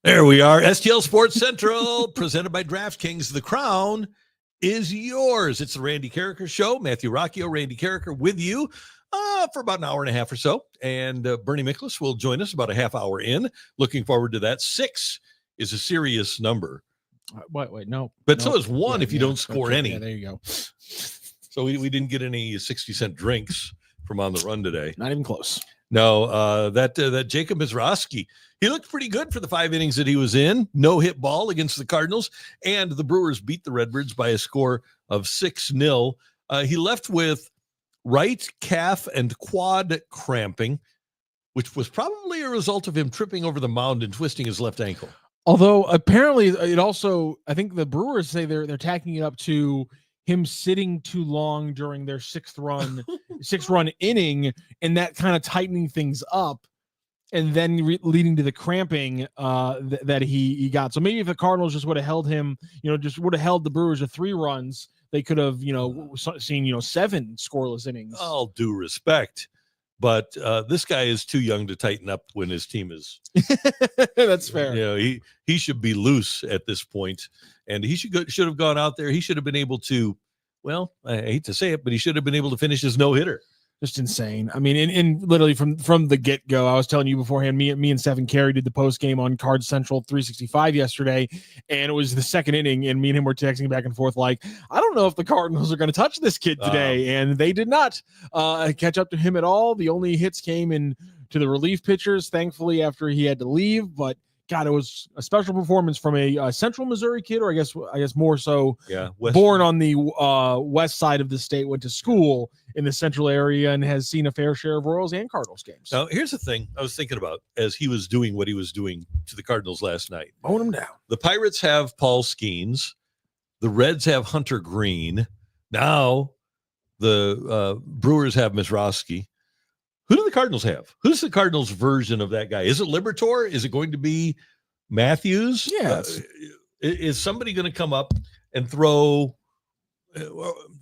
There we are. STL Sports Central, presented by DraftKings. The crown is yours. It's the Randy Karraker Show. Matthew Rocchio, Randy Karraker with you for about an hour and a half or so. And Bernie Miklasz will join us about a half hour in. Looking forward to that. 6 is a serious number. Wait, no. But so is 1 if you don't score any. Yeah, there you go. So we didn't get any 60-cent drinks from On the Run today. Not even close. No, that Jacob Mizrachi, he looked pretty good for the 5 innings that he was in. No hit ball against the Cardinals, and the Brewers beat the Redbirds by a score of 6-0. He left with right calf and quad cramping, which was probably a result of him tripping over the mound and twisting his left ankle. Although apparently it also, I think the Brewers say they're tacking it up to him sitting too long during their sixth run inning, and that kind of tightening things up, and then leading to the cramping that he got. So maybe if the Cardinals just would have held him, just would have held the Brewers to 3 runs, they could have, seen 7 scoreless innings. All due respect, but this guy is too young to tighten up when his team is. That's fair. He should be loose at this point, and he should have gone out there. He should have been able to. Well, I hate to say it, but he should have been able to finish his no-hitter. Just insane. I mean, in literally from the get-go, I was telling you beforehand, me and Stephen Carey did the post-game on Card Central 365 yesterday, and it was the second inning, and me and him were texting back and forth like, I don't know if the Cardinals are going to touch this kid today, and they did not catch up to him at all. The only hits came in to the relief pitchers, thankfully, after he had to leave, but God, it was a special performance from a Central Missouri kid, or I guess more so, born on the west side of the state, went to school in the central area, and has seen a fair share of Royals and Cardinals games. Now, here's the thing I was thinking about as he was doing what he was doing to the Cardinals last night. Mowing them down. The Pirates have Paul Skeens. The Reds have Hunter Green. Now, the Brewers have Mizrachi. Who do the Cardinals have? Who's the Cardinals' version of that guy? Is it Liberatore? Is it going to be Matthews? Yes. Is somebody going to come up and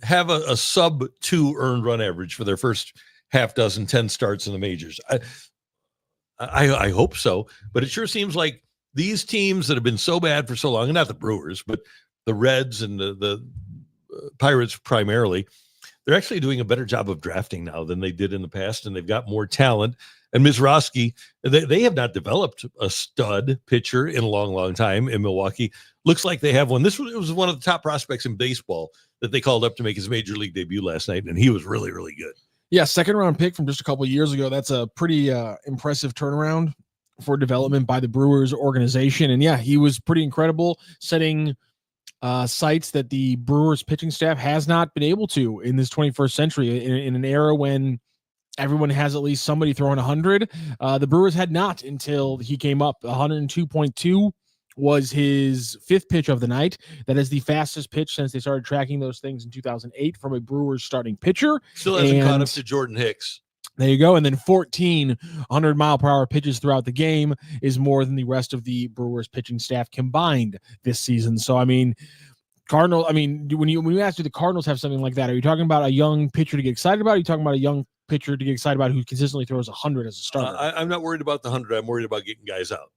have a sub-2 earned run average for their first half dozen, 10 starts in the majors? I hope so, but it sure seems like these teams that have been so bad for so long, and not the Brewers, but the Reds and the Pirates primarily, they're actually doing a better job of drafting now than they did in the past, and they've got more talent. And Mizrachi, they have not developed a stud pitcher in a long, long time in Milwaukee. Looks like they have one. It was one of the top prospects in baseball that they called up to make his major league debut last night, and he was really, really good. Yeah, second-round pick from just a couple of years ago. That's a pretty impressive turnaround for development by the Brewers organization. And, yeah, he was pretty incredible, setting sites that the Brewers pitching staff has not been able to in this 21st century, in an era when everyone has at least somebody throwing 100. The Brewers had not until he came up. 102.2 was his 5th pitch of the night. That is the fastest pitch since they started tracking those things in 2008 from a Brewers starting pitcher. Still hasn't caught up to Jordan Hicks. There you go. And then 14 100-mile-per-hour pitches throughout the game is more than the rest of the Brewers pitching staff combined this season. So, I mean, when you ask, do the Cardinals have something like that? Are you talking about a young pitcher to get excited about? Or are you talking about a young pitcher to get excited about who consistently throws 100 as a starter? I'm not worried about the 100. I'm worried about getting guys out.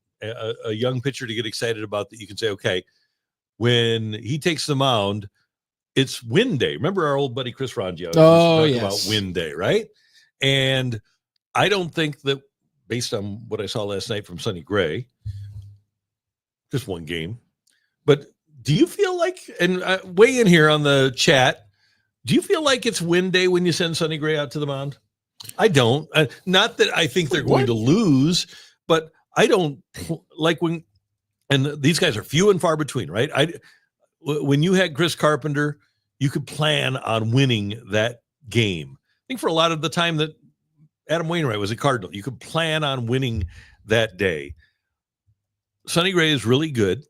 A young pitcher to get excited about that you can say, okay, when he takes the mound, it's win day. Remember our old buddy Chris Rangio? About win day, right? And I don't think that, based on what I saw last night from Sonny Gray, just one game, but do you feel like, and weigh in here on the chat, do you feel like it's win day when you send Sonny Gray out to the mound? I don't. Not that I think they're going to lose, but I don't like when, and these guys are few and far between, right? When you had Chris Carpenter, you could plan on winning that game. I think for a lot of the time that Adam Wainwright was a Cardinal, you could plan on winning that day. Sonny Gray is really good,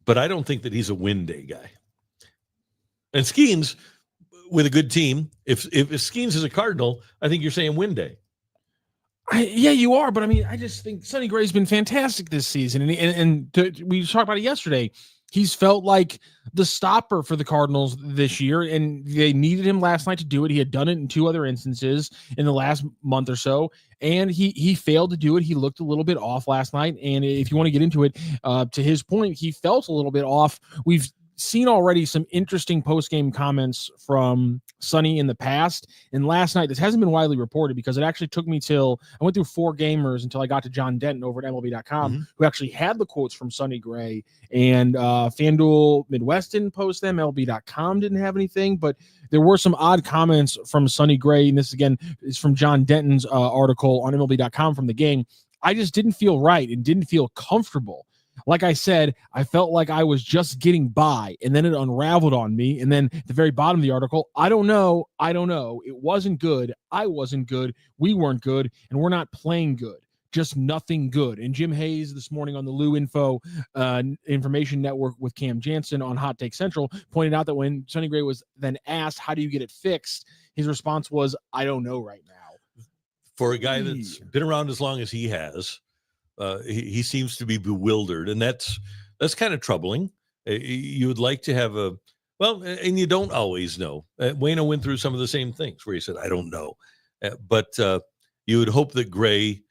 but I don't think that he's a win day guy. And Skeens, with a good team, if Skeens is a Cardinal, I think you're saying win day. Yeah, you are, but I mean, I just think Sonny Gray's been fantastic this season, and we talked about it yesterday. He's felt like the stopper for the Cardinals this year, and they needed him last night to do it. He had done it in 2 other instances in the last month or so, and he failed to do it. He looked a little bit off last night, and if you want to get into it, to his point, he felt a little bit off. We've seen already some interesting post-game comments from Sonny in the past, and last night, this hasn't been widely reported because it actually took me till I went through 4 gamers until I got to John Denton over at MLB.com, who actually had the quotes from Sonny Gray, and FanDuel Midwest didn't post them. MLB.com didn't have anything, but there were some odd comments from Sonny Gray, and this again is from John Denton's article on MLB.com from the game. I just didn't feel right and didn't feel comfortable. Like I said, I felt like I was just getting by, and then it unraveled on me. And then at the very bottom of the article, I don't know. It wasn't good. I wasn't good. We weren't good, and we're not playing good. Just nothing good. And Jim Hayes this morning on the Lou Info Information Network with Cam Jansen on Hot Take Central pointed out that when Sonny Gray was then asked, how do you get it fixed? His response was, I don't know right now. For a guy that's been around as long as he has, he seems to be bewildered, and that's kind of troubling. You would like to have and you don't always know. Waino went through some of the same things where he said, I don't know. But you would hope that Gray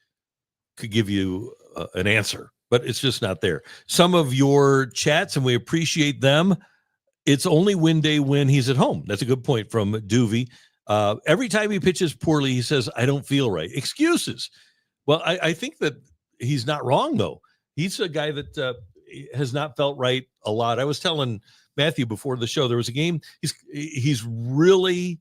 could give you an answer, but it's just not there. Some of your chats, and we appreciate them. It's only win day when he's at home. That's a good point from Duvey. Every time he pitches poorly, he says, I don't feel right. Excuses. Well, I think that he's not wrong, though. He's a guy that has not felt right a lot. I was telling Matthew before the show, there was a game. He's really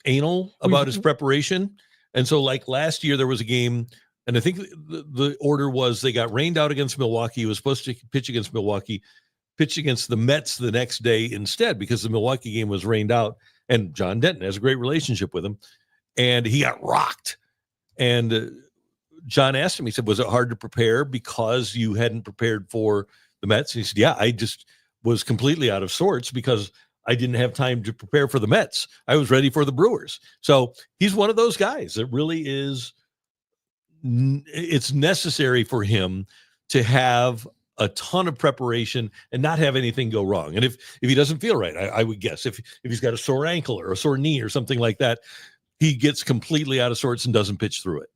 anal about his preparation. And so like last year, there was a game, and I think the order was they got rained out against Milwaukee. He was supposed to pitch against Milwaukee, pitch against the Mets the next day instead because the Milwaukee game was rained out. And John Denton has a great relationship with him. And he got rocked. And John asked him, he said, was it hard to prepare because you hadn't prepared for the Mets? And he said, yeah, I just was completely out of sorts because I didn't have time to prepare for the Mets. I was ready for the Brewers. So he's one of those guys that really is, it's necessary for him to have a ton of preparation and not have anything go wrong. And if he doesn't feel right, I would guess if he's got a sore ankle or a sore knee or something like that, he gets completely out of sorts and doesn't pitch through it.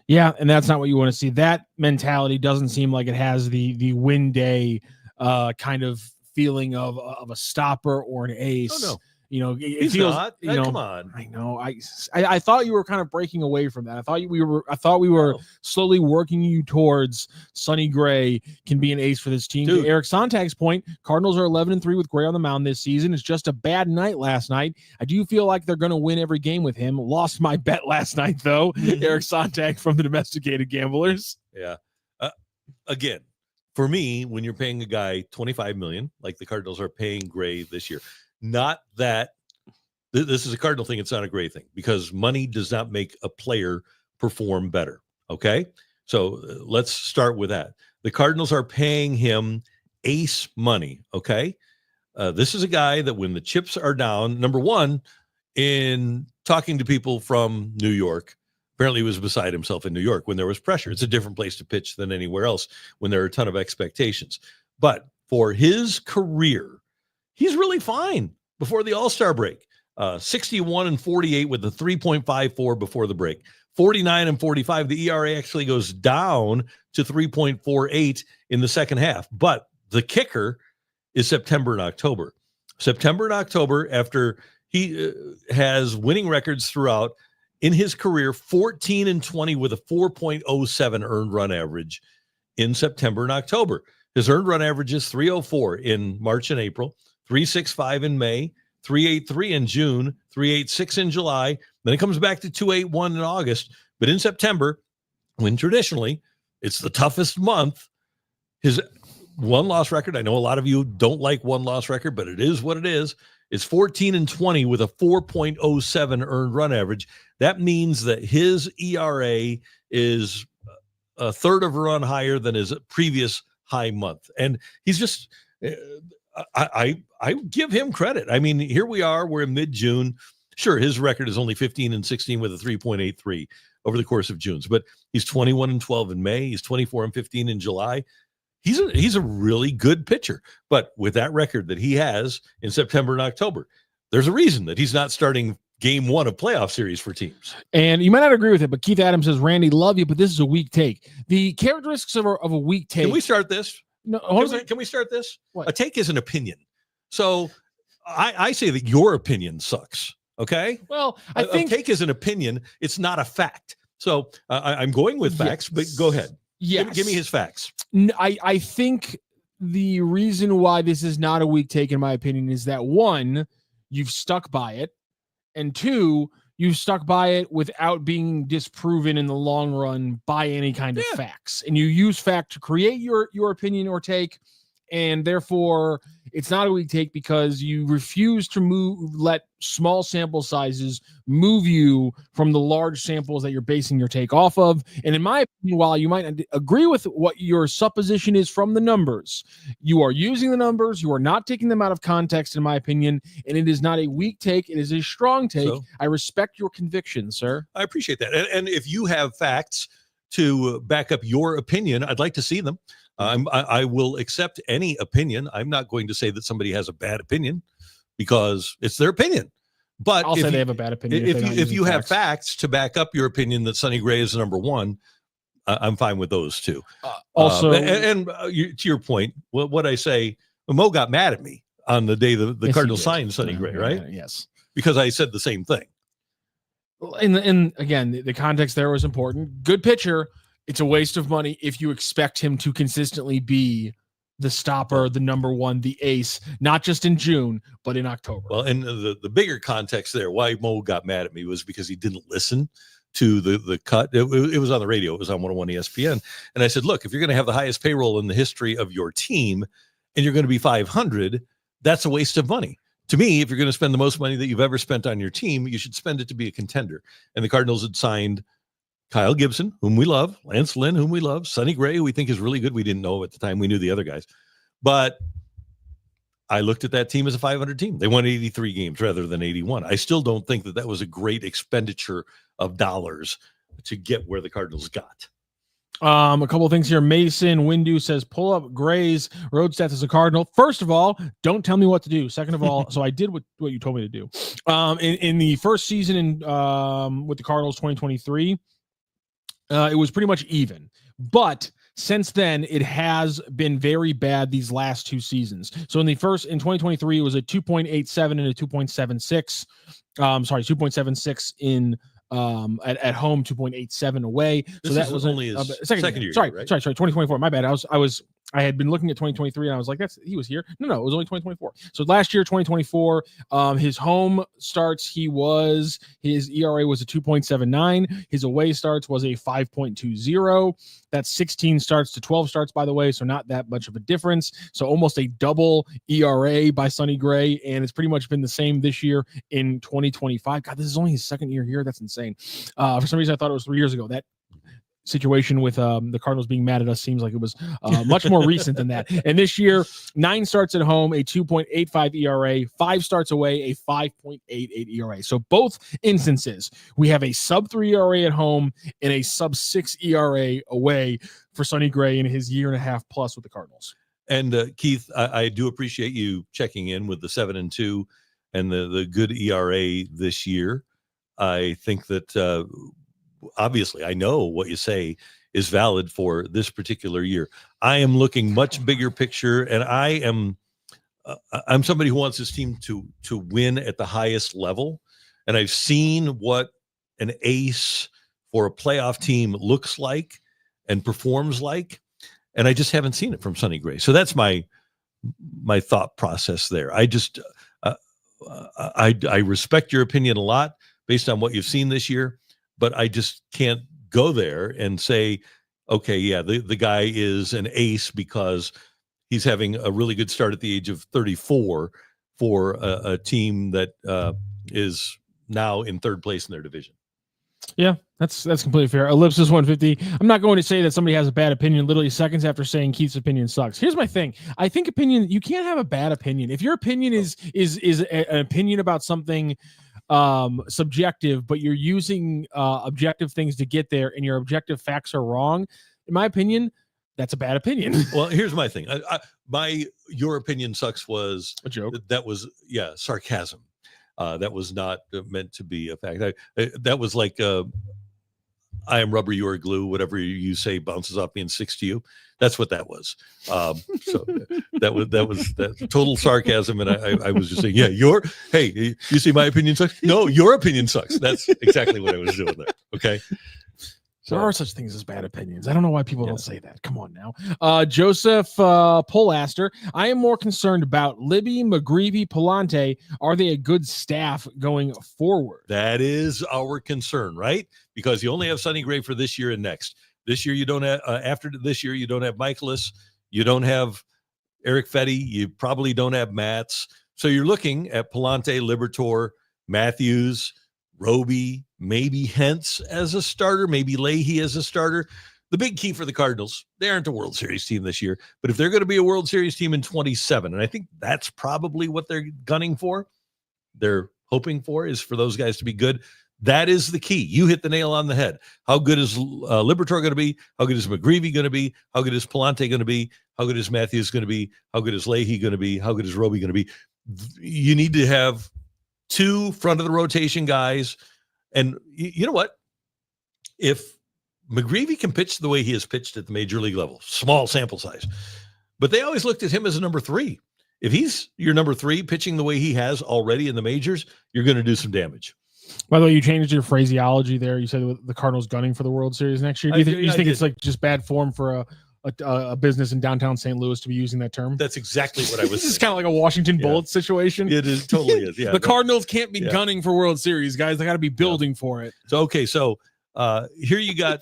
Yeah, and that's not what you want to see. That mentality doesn't seem like it has the win day kind of feeling of a stopper or an ace. Oh, no. You know, He's feels, not. you know, come on. I know. I thought you were kind of breaking away from that. I thought we were slowly working you towards Sonny Gray can be an ace for this team. Dude. To Eric Sontag's point, Cardinals are 11-3 with Gray on the mound this season. It's just a bad night last night. I do feel like they're going to win every game with him. Lost my bet last night though. Eric Sontag from the Domesticated Gamblers. Yeah. Again, for me, when you're paying a guy $25 million, like the Cardinals are paying Gray this year, not that this is a Cardinal thing. It's not a Gray thing because money does not make a player perform better. Okay. So let's start with that. The Cardinals are paying him ace money. Okay. This is a guy that when the chips are down, number one, in talking to people from New York, apparently he was beside himself in New York when there was pressure. It's a different place to pitch than anywhere else when there are a ton of expectations. But for his career, he's really fine before the All-Star break. 61-48 with the 3.54 before the break. 49-45. The ERA actually goes down to 3.48 in the second half. But the kicker is September and October. September and October, after he has winning records throughout in his career, 14-20 with a 4.07 earned run average in September and October. His earned run average is 304 in March and April, 365 in May, 383 in June, 386 in July. Then it comes back to 281 in August. But in September, when traditionally it's the toughest month, his one-loss record, I know a lot of you don't like one-loss record, but it is what it is. It's 14-20 with a 4.07 earned run average. That means that his ERA is a third of a run higher than his previous high month. And he's just, I give him credit. I mean, here we are, we're in mid-June. Sure, his record is only 15-16 with a 3.83 over the course of June, but he's 21-12 in May. He's 24-15 in July. he's a really good pitcher. But with that record that he has in September and October, there's a reason that he's not starting game one of playoff series for teams. And you might not agree with it, but Keith Adams says, Randy, love you, but this is a weak take. The characteristics of a weak take. Can we start this? No, can we start this? What? A take is an opinion. So I say that your opinion sucks. Okay. Well, I think a take is an opinion. It's not a fact. So I'm going with facts, but go ahead. Yes. Give me his facts. I think the reason why this is not a weak take, in my opinion, is that one, you've stuck by it. And two, you've stuck by it without being disproven in the long run by any kind of facts. And you use fact to create your opinion or take. And therefore, it's not a weak take because you refuse to let small sample sizes move you from the large samples that you're basing your take off of. And in my opinion, while you might not agree with what your supposition is from the numbers, you are using the numbers. You are not taking them out of context, in my opinion. And it is not a weak take. It is a strong take. So, I respect your conviction, sir. I appreciate that. And if you have facts to back up your opinion, I'd like to see them. I will accept any opinion. I'm not going to say that somebody has a bad opinion because it's their opinion. But I'll say they have a bad opinion. If you have facts to back up your opinion that Sonny Gray is number one, I'm fine with those too. Also, to your point, what I say, Mo got mad at me on the day the Cardinals signed Sonny Gray, right? Yes, because I said the same thing. And again, the context there was important. Good pitcher. It's a waste of money if you expect him to consistently be the stopper, the number one, the ace, not just in June, but in October. Well, and the bigger context there, why Mo got mad at me was because he didn't listen to the cut. It was on the radio. It was on 101 ESPN. And I said, look, if you're going to have the highest payroll in the history of your team and you're going to be 500, that's a waste of money. To me, if you're going to spend the most money that you've ever spent on your team, you should spend it to be a contender. And the Cardinals had signed Kyle Gibson, whom we love, Lance Lynn, whom we love, Sonny Gray, who we think is really good. We didn't know at the time. We knew the other guys. But I looked at that team as a 500 team. They won 83 games rather than 81. I still don't think that was a great expenditure of dollars to get where the Cardinals got. A couple of things here. Mason Windu says, pull up Gray's road stats as a Cardinal. First of all, don't tell me what to do. Second of all, so I did what you told me to do. In the first season with the Cardinals 2023, it was pretty much even, but since then it has been very bad these last two seasons. So in 2023, it was a 2.87 and a 2.76. 2.76 in at home, 2.87 away. So that was only his second year. Sorry, right? 2024. My bad. I had been looking at 2023 and I was like, he was here. No, it was only 2024. So last year, 2024, his home starts, his ERA was a 2.79. His away starts was a 5.20. That's 16 starts to 12 starts, by the way. So not that much of a difference. So almost a double ERA by Sonny Gray. And it's pretty much been the same this year in 2025. God, this is only his second year here. That's insane. For some reason, I thought it was 3 years ago. That situation with the Cardinals being mad at us seems like it was much more recent than that. And this year, 9 starts at home, a 2.85 ERA, 5 starts away, a 5.88 ERA. So both instances, we have a sub-3 ERA at home and a sub-6 ERA away for Sonny Gray in his year and a half plus with the Cardinals. And Keith, I do appreciate you checking in with the 7-2 and the good ERA this year. I think that obviously, I know what you say is valid for this particular year. I am looking much bigger picture, and I'm somebody who wants his team to win at the highest level. And I've seen what an ace for a playoff team looks like and performs like, and I just haven't seen it from Sonny Gray. So that's my thought process there. I just I respect your opinion a lot based on what you've seen this year. But I just can't go there and say, okay, yeah, the guy is an ace because he's having a really good start at the age of 34 for a team that is now in third place in their division. Yeah, that's completely fair. Ellipsis 150. I'm not going to say that somebody has a bad opinion literally seconds after saying Keith's opinion sucks. Here's my thing. I think you can't have a bad opinion. If your opinion is an opinion about something subjective, but you're using objective things to get there and your objective facts are wrong, in my opinion, That's a bad opinion. Well, here's my thing. Your opinion sucks was A joke. That was sarcasm. That was not meant to be a fact. That was like I am rubber, you are glue. Whatever you say bounces off me and sticks to you. That's what that was. So that was total sarcasm. And I was just saying, yeah, hey, you see my opinion sucks? No, your opinion sucks. That's exactly what I was doing there. Okay. There are such things as bad opinions. I don't know why people don't say that. Come on now. Joseph Polaster, I am more concerned about Libby, McGreevy, Palante. Are they a good staff going forward? That is our concern, right? Because you only have Sonny Gray for this year and next. This year, you don't have, after this year, you don't have Miklasz. You don't have Eric Fetty. You probably don't have Mats. So you're looking at Palante, Liberatore, Matthews, Roby, maybe Hentz as a starter, maybe Leahy as a starter. The big key for the Cardinals, they aren't a World Series team this year, but if they're going to be a World Series team in 27, and I think that's probably what they're gunning for, they're hoping for, is for those guys to be good. That is the key. You hit the nail on the head. How good is Liberatore going to be? How good is McGreevy going to be? How good is Palante going to be? How good is Matthews going to be? How good is Leahy going to be? How good is Roby going to be? You need to have two front of the rotation guys. And you know what? If McGreevy can pitch the way he has pitched at the major league level, small sample size, but they always looked at him as a number 3. If he's your number 3 pitching the way he has already in the majors, you're going to do some damage. By the way, you changed your phraseology there. You said the Cardinals gunning for the World Series next year. Do you think it's like just bad form for a business in downtown St. Louis to be using that term? That's exactly what I was saying. This is kind of like a Washington Bullets situation. It is, totally is. Yeah. The Cardinals can't be gunning for World Series, guys. They got to be building for it. So okay, so here you got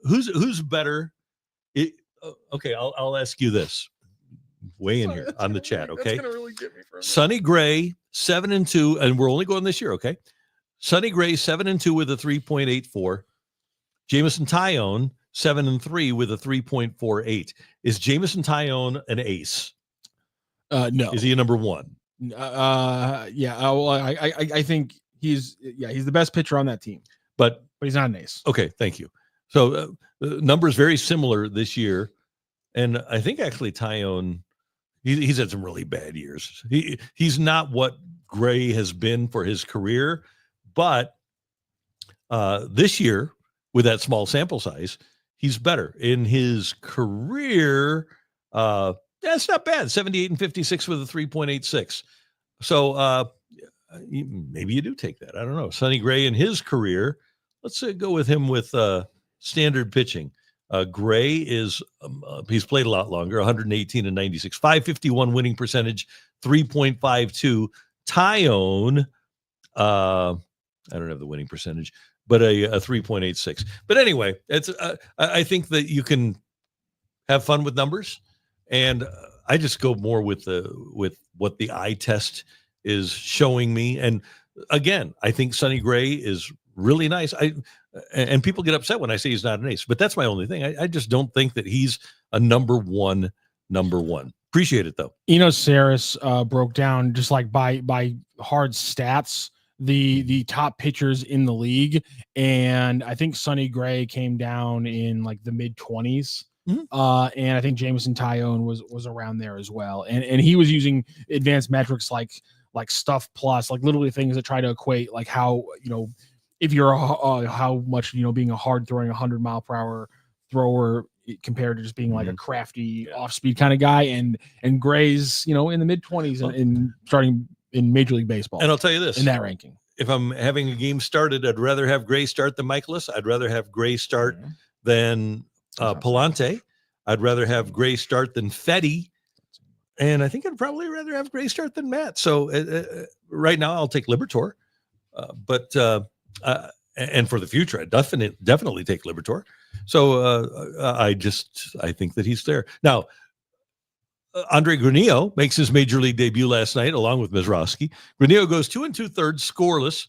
who's better. Okay, I'll ask you this. Weigh in here on the chat, okay? That's gonna really get me for a minute. Sonny Gray 7-2, and we're only going this year, okay? Sonny Gray 7-2 with a 3.84. Jameson Taillon 7-3 with a 3.48. Is Jameson Taillon an ace? No. Is he a number 1? Yeah. Well, I think he's the best pitcher on that team, but he's not an ace. Okay, thank you. So numbers very similar this year, and I think actually Taillon, he's had some really bad years. He's not what Gray has been for his career, but this year with that small sample size, he's better in his career. That's not bad. 78 and 56 with a 3.86. So maybe you do take that. I don't know. Sonny Gray in his career, let's go with him with standard pitching. Gray is he's played a lot longer, 118 and 96, 551 winning percentage, 3.52. Taillon, I don't have the winning percentage, but a 3.86. But anyway, it's I think that you can have fun with numbers, and I just go more with what the eye test is showing me. And again, I think Sonny Gray is really nice. And people get upset when I say he's not an ace, but that's my only thing. I just don't think that he's a number one. Appreciate it though. Saris broke down just like by hard stats the top pitchers in the league, and I think Sonny Gray came down in like the mid-20s. Mm-hmm. And I think Jameson Taillon was around there as well, and he was using advanced metrics like stuff plus, like literally things that try to equate like how if you're how much being a hard throwing 100-mile-per-hour thrower compared to just being like a crafty off-speed kind of guy, and Gray's in the mid-20s and starting in Major League Baseball. And I'll tell you this, in that ranking, if I'm having a game started, I'd rather have Gray start than Miklasz. I'd rather have Gray start than Palante. I'd rather have Gray start than Fetty. And I think I'd probably rather have Gray start than Matt. So right now I'll take Liberatore. But and for the future, I definitely take Liberatore. So I think that he's there. Now, Andre Granillo makes his major league debut last night, along with Mizrachi. Granillo goes 2 2/3 scoreless.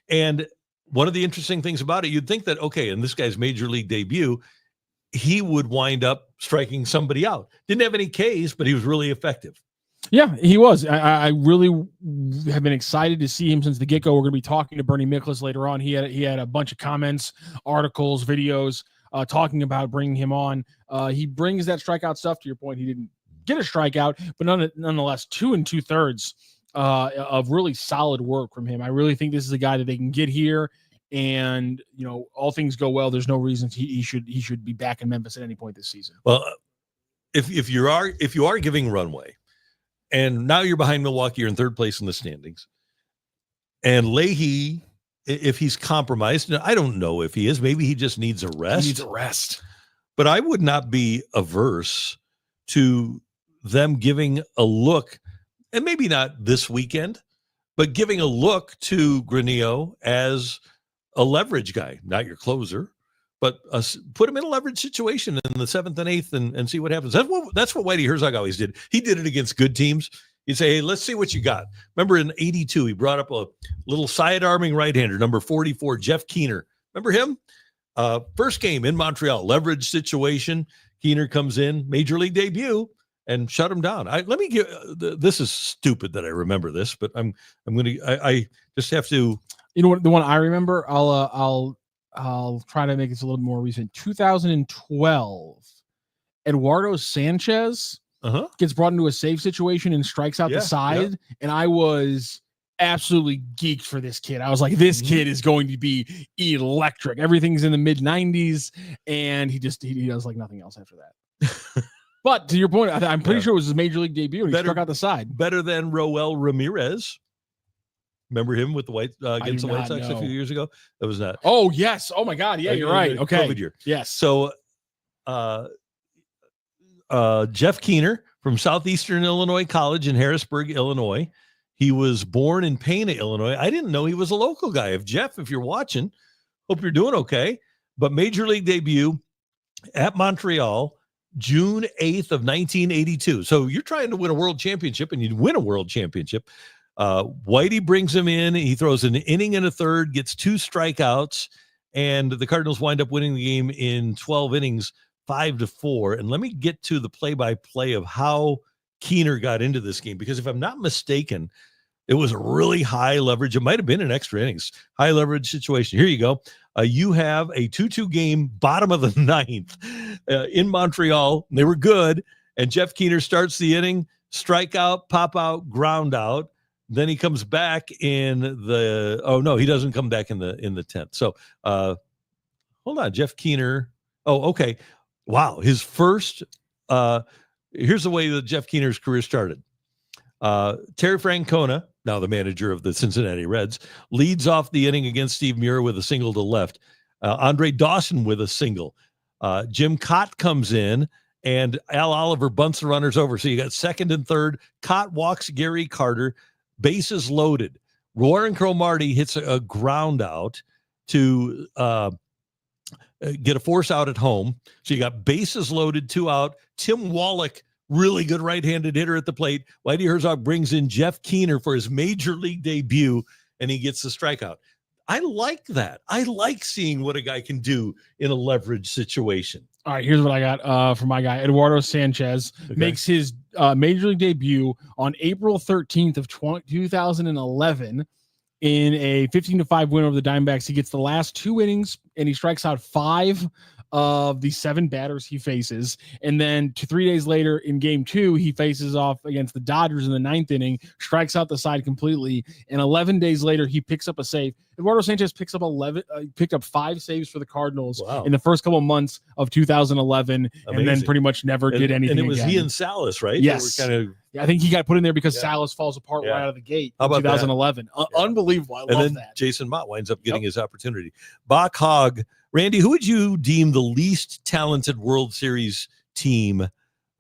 And one of the interesting things about it, you'd think that, okay, in this guy's major league debut, he would wind up striking somebody out. Didn't have any Ks, but he was really effective. Yeah, he was. I really have been excited to see him since the get-go. We're going to be talking to Bernie Miklasz later on. He had a bunch of comments, articles, videos talking about bringing him on. He brings that strikeout stuff. To your point, he didn't get a strikeout, but nonetheless, 2 2/3 of really solid work from him. I really think this is a guy that they can get here, and all things go well, there's no reason he should be back in Memphis at any point this season. Well, if you are giving runway, and now you're behind Milwaukee, you're in third place in the standings, and Leahy, if he's compromised, I don't know if he is. Maybe he just needs a rest. He needs a rest. But I would not be averse to them giving a look, and maybe not this weekend, but giving a look to Granillo as a leverage guy, not your closer, but put him in a leverage situation in the 7th and 8th and see what happens. That's what Whitey Herzog always did. He did it against good teams. He'd say, hey, let's see what you got. Remember in 82, he brought up a little side-arming right-hander, number 44, Jeff Keener. Remember him? First game in Montreal, leverage situation. Keener comes in, major league debut, and shut him down. This is stupid that I remember this, but I just have to. You know what? The one I remember, I'll try to make this a little more recent. 2012, Eduardo Sanchez gets brought into a save situation and strikes out the side, and I was absolutely geeked for this kid. I was like, this kid is going to be electric. Everything's in the mid 90s, and he does like nothing else after that. But to your point, I'm pretty sure it was his major league debut, and he struck out the side. Better than Roel Ramirez. Remember him with the against the White Sox a few years ago? That was not. Oh yes. Oh my God. Yeah, you're right. Okay. COVID year. Yes. So, Jeff Keener from Southeastern Illinois College in Harrisburg, Illinois. He was born in Pana, Illinois. I didn't know he was a local guy. If you're watching, hope you're doing okay. But major league debut at Montreal, June 8th of 1982. So you're trying to win a world championship, and you win a world championship. Whitey brings him in. He throws an inning and a third, gets 2 strikeouts, and the Cardinals wind up winning the game in 12 innings, 5-4. And let me get to the play-by-play of how Keener got into this game, because if I'm not mistaken, it was a really high leverage. It might have been an extra innings, high leverage situation. Here you go. You have a 2-2 game, bottom of the 9th in Montreal. They were good. And Jeff Keener starts the inning, strikeout, pop out, ground out. Then he comes back in he doesn't come back in the 10th. So hold on, Jeff Keener. Oh, okay. Wow. His first, here's the way that Jeff Keener's career started. Terry Francona, now the manager of the Cincinnati Reds, leads off the inning against Steve Muir with a single to left. Andre Dawson with a single. Jim Cott comes in, and Al Oliver bunts the runners over. So you got second and third. Cott walks Gary Carter, bases loaded. Warren Cromartie hits a ground out to get a force out at home. So you got bases loaded, 2 out. Tim Wallach, really good right-handed hitter at the plate. Whitey Herzog brings in Jeff Keener for his major league debut, and he gets the strikeout. I like that. I like seeing what a guy can do in a leverage situation. All right, here's what I got from my guy. Eduardo Sanchez makes his major league debut on April 13th of 2011 in a 15-5 win over the Diamondbacks. He gets the last 2 innings, and he strikes out 5 of the 7 batters he faces. And then 3 days later in game 2, he faces off against the Dodgers in the 9th inning, strikes out the side completely. And 11 days later, he picks up a save. Eduardo Sanchez picked up 5 saves for the Cardinals in the first couple of months of 2011. Amazing. And then pretty much never did anything. And it was again. He and Salas, right? Yes. I think he got put in there because Salas falls apart right out of the gate in 2011. Unbelievable. I love that. Jason Mott winds up getting his opportunity. Bach Hogg. Randy, who would you deem the least talented World Series team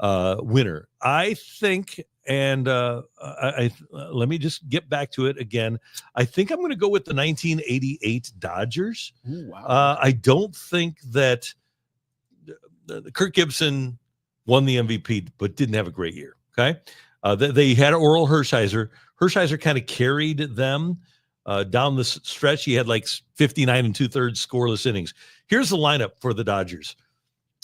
winner? I think, and let me just get back to it again. I think I'm going to go with the 1988 Dodgers. Ooh, wow. I don't think that Kirk Gibson won the MVP, but didn't have a great year. Okay. They had Oral Hershiser. Hershiser kind of carried them down the stretch. He had like 59 2/3 scoreless innings. Here's the lineup for the Dodgers.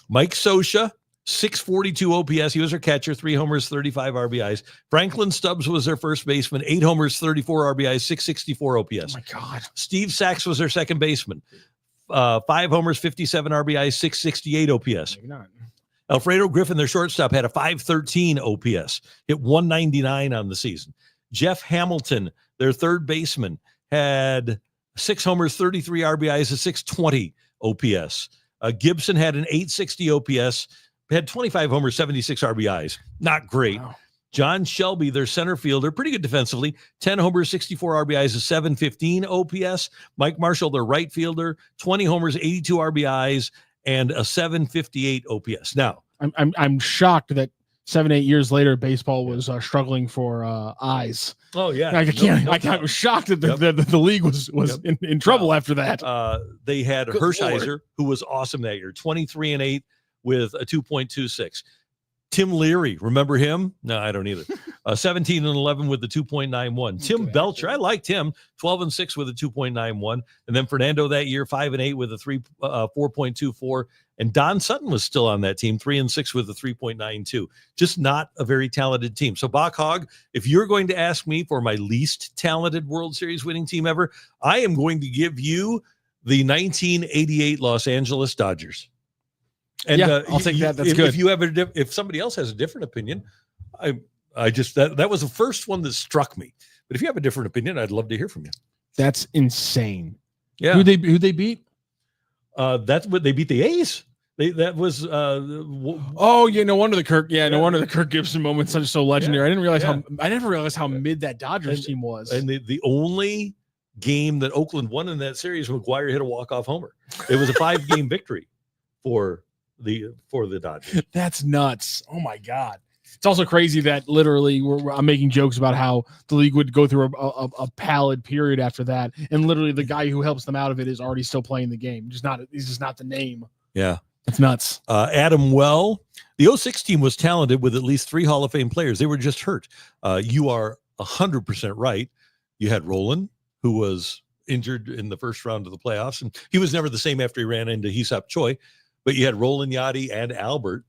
Mike Scioscia, 642 OPS. He was their catcher, 3 homers, 35 RBIs. Franklin Stubbs was their first baseman, 8 homers, 34 RBIs, 664 OPS. Oh my God. Steve Sachs was their second baseman. 5 homers, 57 RBIs, 668 OPS. Maybe not. Alfredo Griffin, their shortstop, had a 513 OPS, hit 199 on the season. Jeff Hamilton, their third baseman, had 6 homers, 33 RBIs, a 620 OPS. Gibson had an 860 OPS, had 25 homers, 76 RBIs. Not great. Wow. John Shelby, their center fielder, pretty good defensively, 10 homers, 64 RBIs, a 715 OPS. Mike Marshall, their right fielder, 20 homers, 82 RBIs, and a 758 OPS. Now, I'm shocked that 7-8 years later, baseball was struggling for eyes. Oh yeah, I was shocked that the league was in trouble after that. They had Good Hershiser, Lord. who was awesome that year, 23-8 with a 2.26. Tim Leary, remember him? No, I don't either. 17-11 with the 2.91. Tim Belcher, I liked him, 12-6 with a 2.91. And then Fernando that year, 5-8 with a 4.24. And Don Sutton was still on that team, 3-6 with a 3.92. Just not a very talented team. So Bach Hog, if you're going to ask me for my least talented World Series winning team ever, I am going to give you the 1988 Los Angeles Dodgers. And yeah, I'll take that. That's good. If you have if somebody else has a different opinion, I just that was the first one that struck me. But if you have a different opinion, I'd love to hear from you. That's insane. Yeah, who they beat? That's what they beat the A's. That was oh yeah, no wonder the Kirk. Yeah, no wonder the Kirk Gibson moment's so legendary. Yeah. I never realized how mid that Dodgers team was. And the only game that Oakland won in that series, McGuire hit a walk-off homer. It was a 5-game victory for the Dodgers. That's nuts. Oh my God. It's also crazy that literally I'm making jokes about how the league would go through a pallid period after that, and literally the guy who helps them out of it is already still playing the game. He's just not the name. Yeah. It's nuts. Adam Well, the 06 team was talented with at least 3 Hall of Fame players. They were just hurt. You are 100% right. You had Roland, who was injured in the first round of the playoffs, and he was never the same after he ran into Hee-Seop Choi. But you had Roland Yachty and Albert.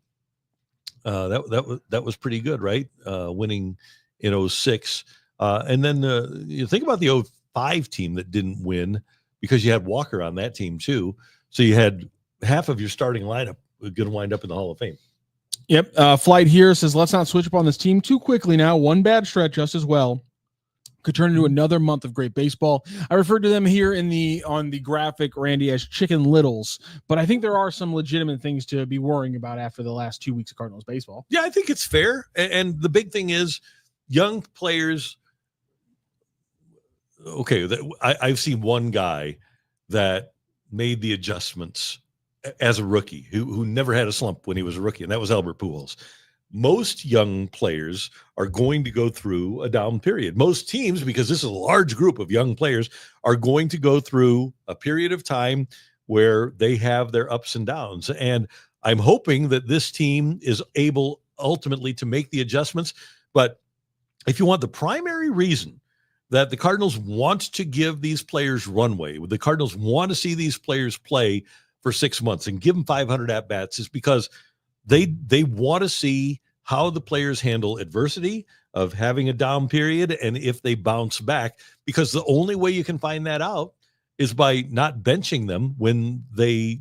That was pretty good, right? Winning in 06. And then you think about the 05 team that didn't win because you had Walker on that team too. So you had half of your starting lineup going to wind up in the Hall of Fame. Yep. Flight here says, let's not switch up on this team too quickly now. One bad stretch just as well could turn into another month of great baseball. I referred to them here on the graphic, Randy, as Chicken Littles, but I think there are some legitimate things to be worrying about after the last 2 weeks of Cardinals baseball. Yeah, I think it's fair. And the big thing is young players. Okay, I've seen one guy that made the adjustments as a rookie who never had a slump when he was a rookie, and that was Albert Pujols. Most young players are going to go through a down period. Most teams, because this is a large group of young players, are going to go through a period of time where they have their ups and downs. And I'm hoping that this team is able ultimately to make the adjustments. But if you want the primary reason that the Cardinals want to give these players runway, the Cardinals want to see these players play for 6 months and give them 500 at-bats, is because they want to see how the players handle adversity of having a down period and if they bounce back, because the only way you can find that out is by not benching them when they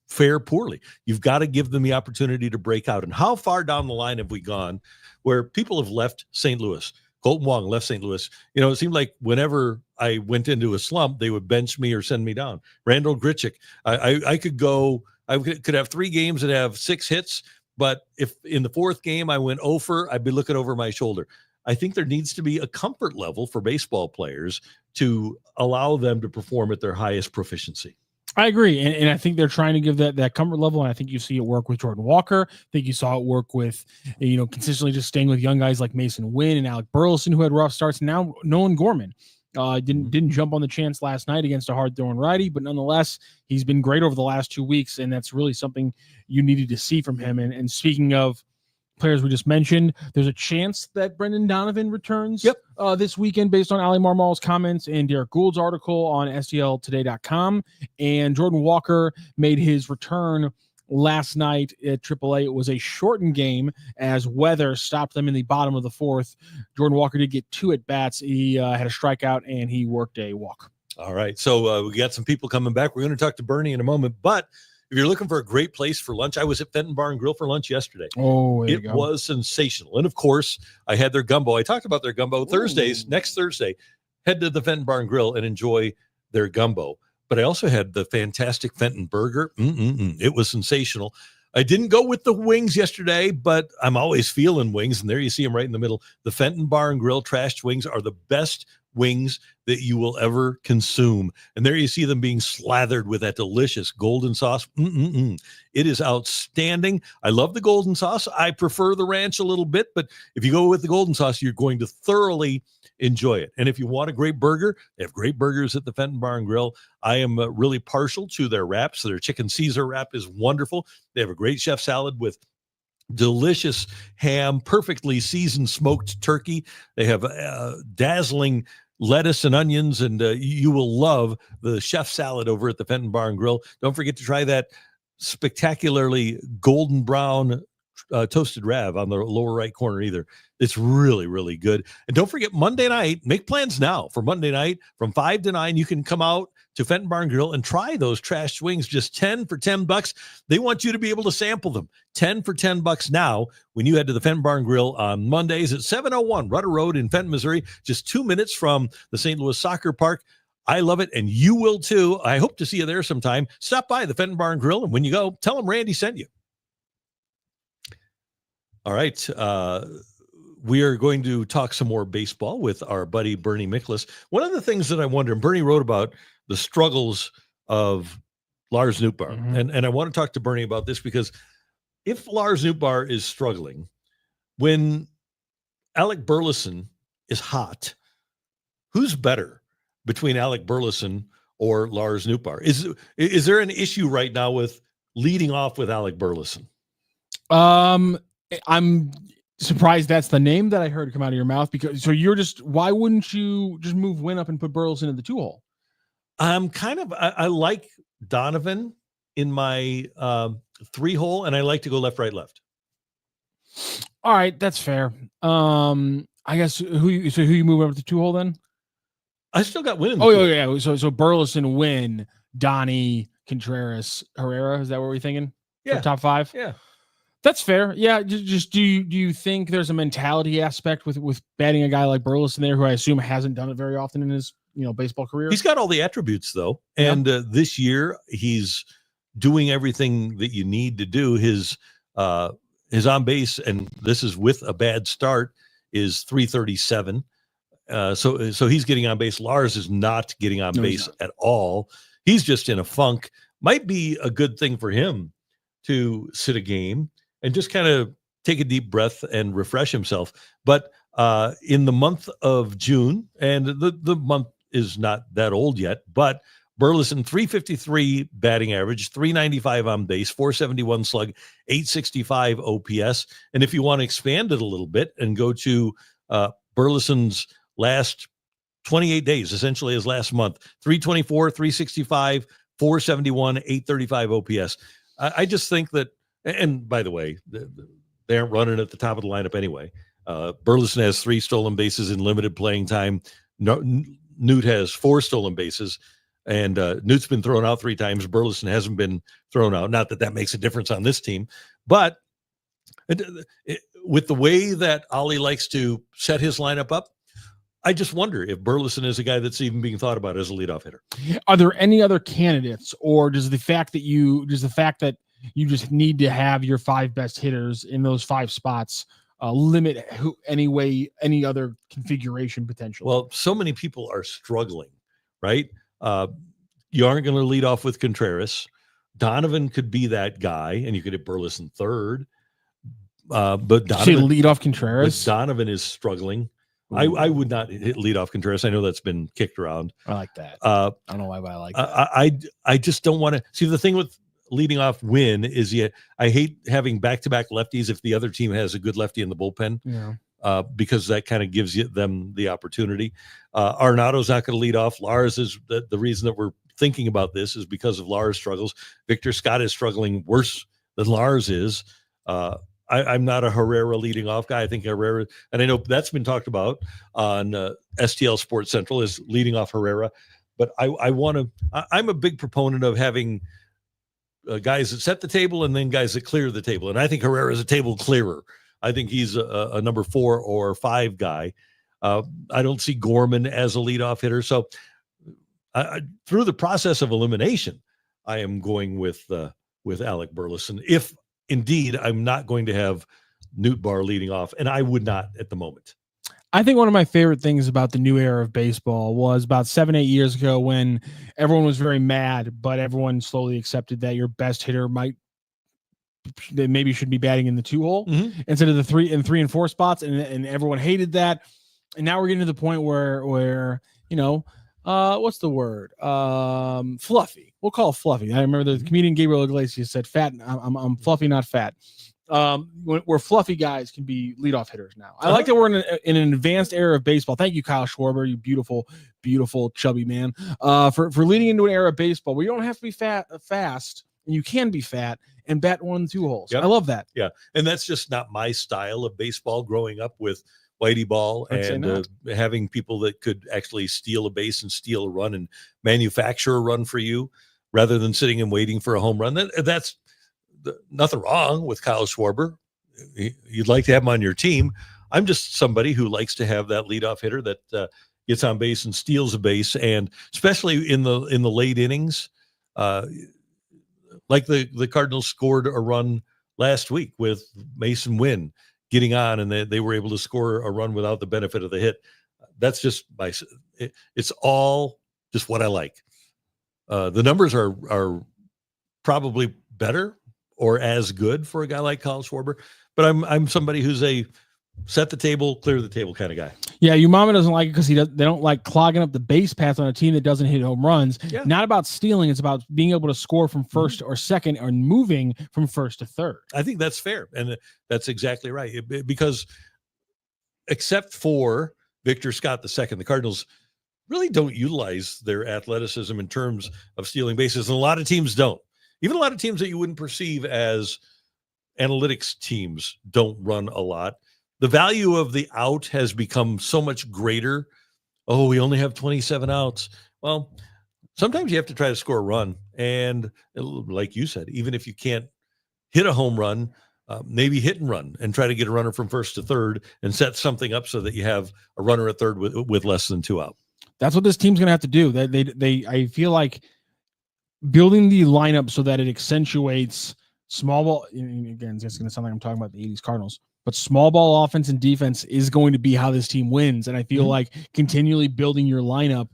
fare poorly. You've got to give them the opportunity to break out. And how far down the line have we gone where people have left St. Louis? Colton Wong left St. Louis. It seemed like whenever I went into a slump, they would bench me or send me down. Randall Grichuk, I could have 3 games and have 6 hits, but if in the 4th game I went over, I'd be looking over my shoulder. I think there needs to be a comfort level for baseball players to allow them to perform at their highest proficiency. I agree. And I think they're trying to give that comfort level. And I think you see it work with Jordan Walker. I think you saw it work with, consistently just staying with young guys like Mason Wynn and Alex Burleson, who had rough starts. Now, Nolan Gorman didn't jump on the chance last night against a hard throwing righty, but nonetheless, he's been great over the last 2 weeks. And that's really something you needed to see from him. And speaking of players we just mentioned, there's a chance that Brendan Donovan returns this weekend based on Ali Marmal's comments and Derek Gould's article on STLtoday.com. And Jordan Walker made his return last night at AAA. It was a shortened game as weather stopped them in the bottom of the 4th. Jordan Walker did get 2 at-bats. He had a strikeout and he worked a walk. All right. So we got some people coming back. We're going to talk to Bernie in a moment. But if you're looking for a great place for lunch, I was at Fenton Bar and Grill for lunch yesterday. Oh, it was sensational. And of course, I had their gumbo. I talked about their gumbo Thursdays. Next Thursday, head to the Fenton Bar and Grill and enjoy their gumbo. But I also had the fantastic Fenton burger. It was sensational. I didn't go with the wings yesterday, but I'm always feeling wings. And there you see them right in the middle. The Fenton Bar and Grill trashed wings are the best wings that you will ever consume. And there you see them being slathered with that delicious golden sauce. It is outstanding. I love the golden sauce. I prefer the ranch a little bit, but if you go with the golden sauce, you're going to thoroughly enjoy it. And if you want a great burger, they have great burgers at the Fenton Bar and Grill. I am really partial to their wraps. Their chicken Caesar wrap is wonderful. They have a great chef salad with delicious ham, perfectly seasoned smoked turkey. They have dazzling lettuce and onions, and you will love the chef salad over at the Fenton Bar and Grill. Don't forget to try that spectacularly golden brown toasted rav on the lower right corner either. It's really, really good. And don't forget Monday night, make plans now for Monday night from 5 to 9. You can come out to Fenton Bar and Grill and try those trashed wings, just 10 for $10. They want you to be able to sample them. 10 for $10 now when you head to the Fenton Bar and Grill on Mondays at 701 Rudder Road in Fenton, Missouri, just 2 minutes from the St. Louis Soccer Park. I love it, and you will too. I hope to see you there sometime. Stop by the Fenton Bar and Grill, and when you go, tell them Randy sent you. All right. We are going to talk some more baseball with our buddy Bernie Miklasz. One of the things that I wonder, and Bernie wrote about the struggles of Lars Nootbaar, and I want to talk to Bernie about this because if Lars Nootbaar is struggling, when Alex Burleson is hot, who's better between Alex Burleson or Lars Nootbaar? Is there an issue right now with leading off with Alex Burleson? I'm surprised that's the name that I heard come out of your mouth, because why wouldn't you just move Wynn up and put Burleson in the 2-hole? I like Donovan in my 3-hole, and I like to go left, right, left. All right, that's fair. I guess who you move over to 2-hole then? I still got Wynn in the yeah. So Burleson, Wynn, Donnie, Contreras, Herrera. Is that what we're thinking? Yeah. For top 5? Yeah. That's fair. Yeah. Just do you think there's a mentality aspect with batting a guy like Burleson there, who I assume hasn't done it very often in his baseball career? He's got all the attributes though, and this year he's doing everything that you need to do. His on base, and this is with a bad start, is 337. So he's getting on base. Lars is not getting on base at all. He's just in a funk. Might be a good thing for him to sit a game and just kind of take a deep breath and refresh himself. But in the month of June, and the month is not that old yet, but Burleson, 353 batting average, 395 on base, 471 slug, 865 OPS. And if you want to expand it a little bit and go to Burleson's last 28 days, essentially his last month, 324, 365, 471, 835 OPS. I just think that, and by the way, they aren't running at the top of the lineup anyway. Burleson has 3 stolen bases in limited playing time. Noot has 4 stolen bases, and Noot's been thrown out 3 times. Burleson hasn't been thrown out. Not that that makes a difference on this team, but with the way that Ollie likes to set his lineup up, I just wonder if Burleson is a guy that's even being thought about as a leadoff hitter. Are there any other candidates, or does the fact that you just need to have your 5 best hitters in those 5 spots limit any other configuration potential? Well, so many people are struggling, right? You aren't going to lead off with Contreras. Donovan could be that guy, and you could hit Burleson 3rd. But Donovan lead off Contreras. But Donovan is struggling. I would not lead off Contreras. I know that's been kicked around. I like that. I don't know why, but I like that. I just don't want to see the thing with leading off Wynn is I hate having back-to-back lefties if the other team has a good lefty in the bullpen. Yeah. Because that kind of gives them the opportunity. Arenado's not going to lead off. Lars is the reason that we're thinking about this is because of Lars' struggles. Victor Scott is struggling worse than Lars is. I'm not a Herrera leading off guy. I think Herrera, and I know that's been talked about on STL Sports Central, is leading off Herrera. But I'm a big proponent of having guys that set the table and then guys that clear the table. And I think Herrera is a table clearer. I think he's a number 4 or 5 guy. I don't see Gorman as a leadoff hitter. So through the process of elimination, I am going with Alex Burleson. If indeed I'm not going to have Noot Bar leading off, and I would not at the moment. I think one of my favorite things about the new era of baseball was about 7-8 years ago when everyone was very mad, but everyone slowly accepted that your best hitter maybe should be batting in the 2-hole instead of the 3 and 4 spots, and everyone hated that. And now we're getting to the point where what's the word? Fluffy. We'll call it fluffy. I remember the comedian Gabriel Iglesias said, "Fat. I'm fluffy, not fat." Where fluffy guys can be leadoff hitters now. I like that we're in an advanced era of baseball. Thank you, Kyle Schwarber, you beautiful, beautiful chubby man, for leading into an era of baseball where you don't have to be fast, and you can be fat and bat 1 and 2 holes. Yep. I love that. Yeah, and that's just not my style of baseball. Growing up with Whitey Ball and having people that could actually steal a base and steal a run and manufacture a run for you, rather than sitting and waiting for a home run. That's nothing wrong with Kyle Schwarber. You'd like to have him on your team. I'm just somebody who likes to have that leadoff hitter that gets on base and steals a base, and especially in the late innings, like the Cardinals scored a run last week with Mason Wynn getting on, and they were able to score a run without the benefit of the hit. That's just it's all just what I like. The numbers are probably better or as good for a guy like Kyle Schwarber, but I'm somebody who's a set the table, clear the table kind of guy. Yeah, your mama doesn't like it because they don't like clogging up the base paths on a team that doesn't hit home runs. Yeah. Not about stealing, it's about being able to score from first or second, or moving from first to third. I think that's fair, and that's exactly right. Because except for Victor Scott II, the Cardinals really don't utilize their athleticism in terms of stealing bases, and a lot of teams don't. Even a lot of teams that you wouldn't perceive as analytics teams don't run a lot. The value of the out has become so much greater. Oh, we only have 27 outs. Well, sometimes you have to try to score a run. And like you said, even if you can't hit a home run, maybe hit and run and try to get a runner from first to third and set something up so that you have a runner at third with less than 2 out. That's what this team's going to have to do. I feel like building the lineup so that it accentuates small ball. Again, it's going to sound like I'm talking about the 80s Cardinals, but small ball offense and defense is going to be how this team wins. And I feel like continually building your lineup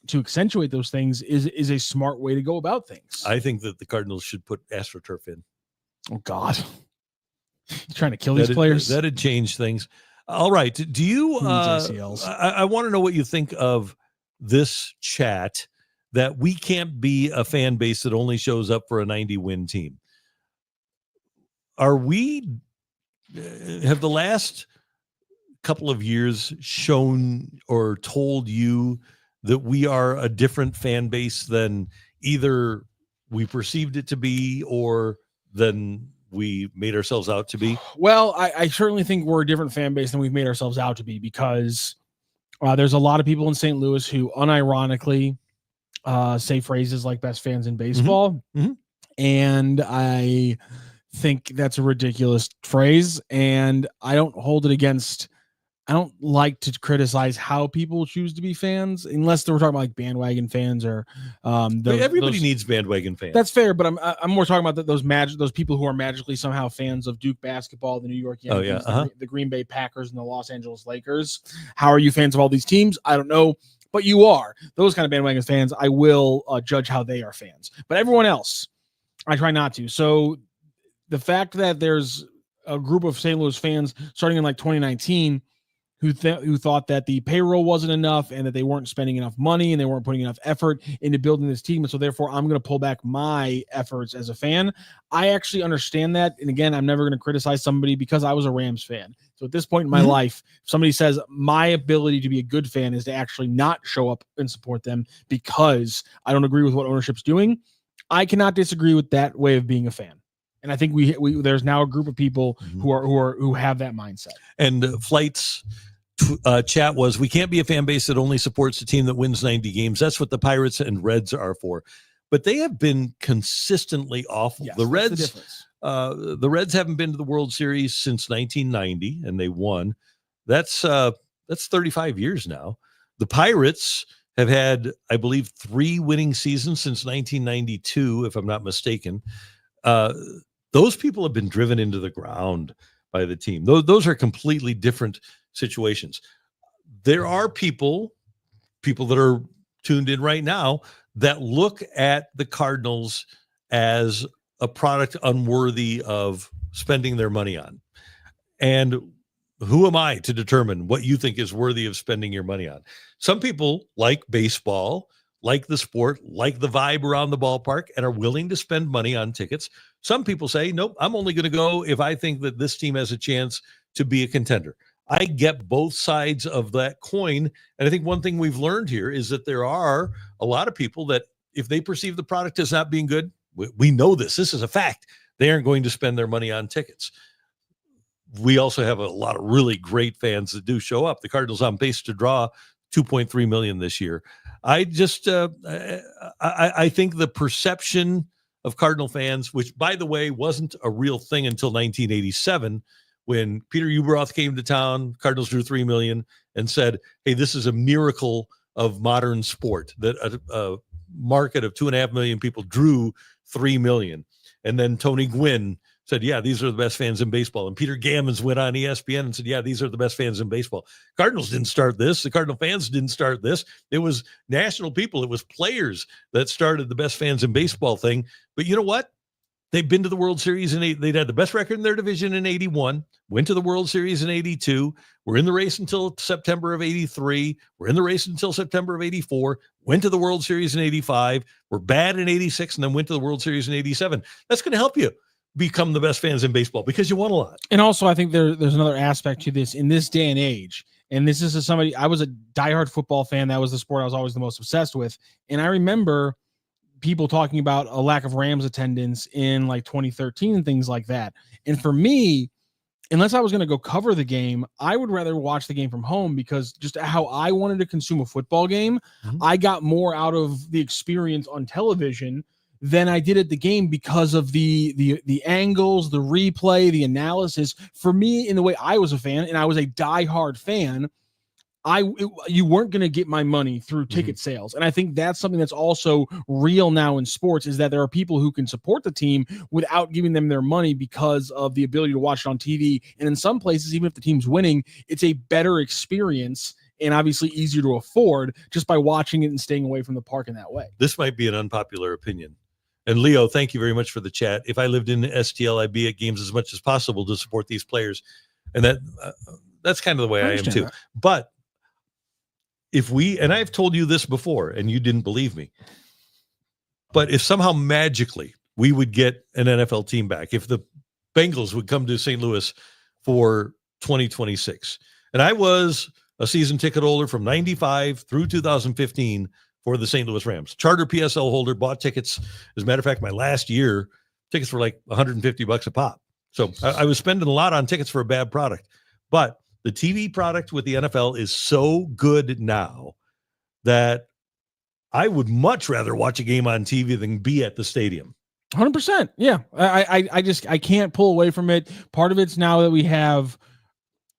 to accentuate those things is a smart way to go about things. I think that the Cardinals should put AstroTurf in. Oh God. You're trying to kill these players. That'd change things. All right. Do you, I want to know what you think of this chat that we can't be a fan base that only shows up for a 90-win team. Have the last couple of years shown or told you that we are a different fan base than either we perceived it to be or than we made ourselves out to be? Well, I certainly think we're a different fan base than we've made ourselves out to be, because there's a lot of people in St. Louis who unironically say phrases like best fans in baseball. And I think that's a ridiculous phrase, and I don't hold it against. I don't like to criticize how people choose to be fans, unless we're talking about like bandwagon fans or everybody needs bandwagon fans. That's fair, but I'm more talking about those people who are magically somehow fans of Duke basketball, the New York Yankees, the Green Bay Packers, and the Los Angeles Lakers. How are you fans of all these teams? I don't know, but you are. Those kind of bandwagon fans, I will judge how they are fans. But everyone else, I try not to. So the fact that there's a group of St. Louis fans starting in like 2019 who thought that the payroll wasn't enough and that they weren't spending enough money and they weren't putting enough effort into building this team, and so therefore I'm going to pull back my efforts as a fan. I actually understand that, and again, I'm never going to criticize somebody because I was a Rams fan. So at this point in my life, if somebody says my ability to be a good fan is to actually not show up and support them because I don't agree with what ownership's doing, I cannot disagree with that way of being a fan. And I think we there's now a group of people who have that mindset. And flights chat was, we can't be a fan base that only supports the team that wins 90 games. That's what the Pirates and Reds are for. But they have been consistently awful. Yes, the Reds haven't been to the World Series since 1990, and they won. That's 35 years now. The Pirates have had, I believe, 3 winning seasons since 1992, if I'm not mistaken. Those people have been driven into the ground by the team. Those are completely different situations. There are people that are tuned in right now that look at the Cardinals as a product unworthy of spending their money on. And who am I to determine what you think is worthy of spending your money on? Some people like baseball, like the sport, like the vibe around the ballpark, and are willing to spend money on tickets. Some people say, nope, I'm only going to go if I think that this team has a chance to be a contender. I get both sides of that coin. And I think one thing we've learned here is that there are a lot of people that if they perceive the product as not being good, we know this is a fact. They aren't going to spend their money on tickets. We also have a lot of really great fans that do show up. The Cardinals on pace to draw 2.3 million this year. I just, I think the perception of Cardinal fans, which by the way, wasn't a real thing until 1987, when Peter Ueberroth came to town, Cardinals drew 3 million and said, hey, this is a miracle of modern sport, that a market of 2.5 million people drew 3 million. And then Tony Gwynn said, yeah, these are the best fans in baseball. And Peter Gammons went on ESPN and said, yeah, these are the best fans in baseball. Cardinals didn't start this. The Cardinal fans didn't start this. It was national people. It was players that started the best fans in baseball thing. But you know what? They've been to the World Series they'd had the best record in their division in 81, went to the World Series in 82, were in the race until September of 83, were in the race until September of 84, went to the World Series in 85, were bad in 86, and then went to the World Series in 87. That's going to help you become the best fans in baseball because you won a lot. And also, I think there's another aspect to this in this day and age. And this is somebody, I was a diehard football fan. That was the sport I was always the most obsessed with. And I remember people talking about a lack of Rams attendance in like 2013 and things like that. And for me, unless I was going to go cover the game, I would rather watch the game from home because just how I wanted to consume a football game, I got more out of the experience on television than I did at the game because of the angles, the replay, the analysis. For me, in the way I was a fan, and I was a diehard fan, you weren't going to get my money through ticket sales. And I think that's something that's also real now in sports, is that there are people who can support the team without giving them their money because of the ability to watch it on TV. And in some places, even if the team's winning, it's a better experience and obviously easier to afford just by watching it and staying away from the park in that way. This might be an unpopular opinion. And Leo, thank you very much for the chat. If I lived in STL, I'd be at games as much as possible to support these players. And that's kind of the way I am too. But if and I've told you this before and you didn't believe me, but if somehow magically we would get an NFL team back, if the Bengals would come to St. Louis for 2026, and I was a season ticket holder from 95 through 2015 for the St. Louis Rams, charter PSL holder, bought tickets. As a matter of fact, my last year tickets were like $150 a pop. So I was spending a lot on tickets for a bad product, but the TV product with the NFL is so good now that I would much rather watch a game on TV than be at the stadium. 100%. Yeah. I can't pull away from it. Part of it's now that we have,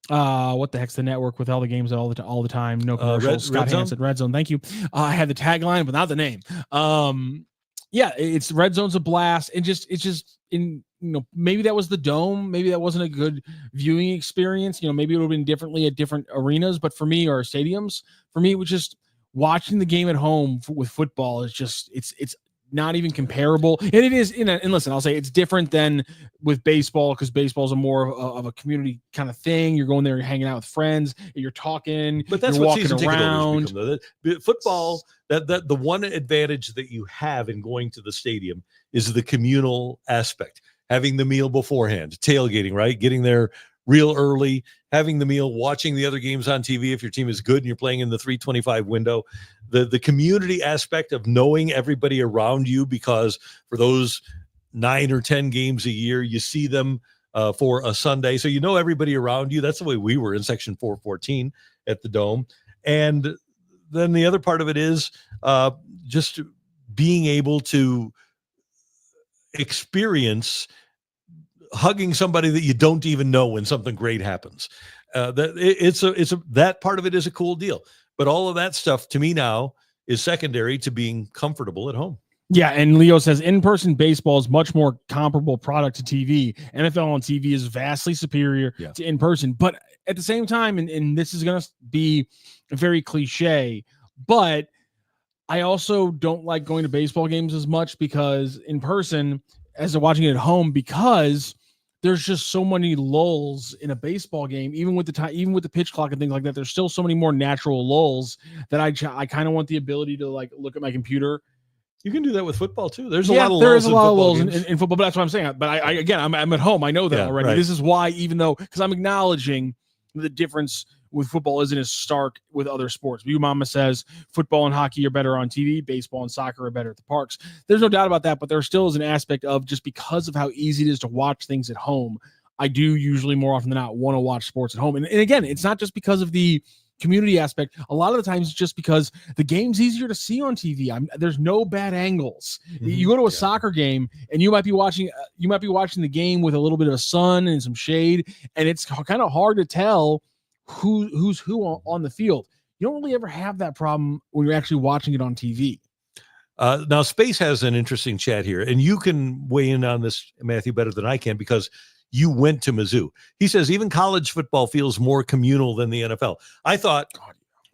what the heck's the network with all the games all the time? No commercials. Scott Hansen, Red Zone. Thank you. I had the tagline, but not the name. Yeah, it's Red Zone's a blast. And it's just maybe that was the dome. Maybe that wasn't a good viewing experience. Maybe it would have been differently at different arenas, but for me, or stadiums, for me, it was just watching the game at home with football is just, it's not even comparable. And it is, and listen, I'll say it's different than with baseball, because baseball is a more of a community kind of thing. You're going there, you're hanging out with friends, you're talking, but that's you're what walking season ticket around. holders become. Football, that the one advantage that you have in going to the stadium is the communal aspect. Having the meal beforehand, tailgating, right? Getting there real early, having the meal, watching the other games on TV if your team is good and you're playing in the 325 window. The community aspect of knowing everybody around you, because for those 9 or 10 games a year, you see them for a Sunday. So you know everybody around you. That's the way we were in section 414 at the Dome. And then the other part of it is just being able to experience hugging somebody that you don't even know when something great happens. That part of it is a cool deal. But all of that stuff to me now is secondary to being comfortable at home. Yeah, and Leo says in-person baseball is much more comparable product to TV. NFL on TV is vastly superior to in-person. But at the same time, and this is going to be very cliche, but I also don't like going to baseball games as much because in person, as watching it at home, because there's just so many lulls in a baseball game, even with the pitch clock and things like that. There's still so many more natural lulls that I kind of want the ability to like look at my computer. You can do that with football too. There's a lot of lulls in football, but that's what I'm saying. But I'm at home. I know that already. Right. This is why, even though, because I'm acknowledging the difference with football isn't as stark with other sports. You Mama says football and hockey are better on TV, baseball and soccer are better at the parks. There's no doubt about that, but there still is an aspect of just because of how easy it is to watch things at home. I do usually more often than not want to watch sports at home. And again, it's not just because of the community aspect. A lot of the times it's just because the game's easier to see on TV. There's no bad angles. Mm-hmm. You go to a soccer game and you might be watching the game with a little bit of sun and some shade, and it's kind of hard to tell who's who on the field. You don't really ever have that problem when you're actually watching it on TV. Now, Space has an interesting chat here, and you can weigh in on this, Matthew, better than I can because you went to Mizzou. He says even college football feels more communal than the NFL. I thought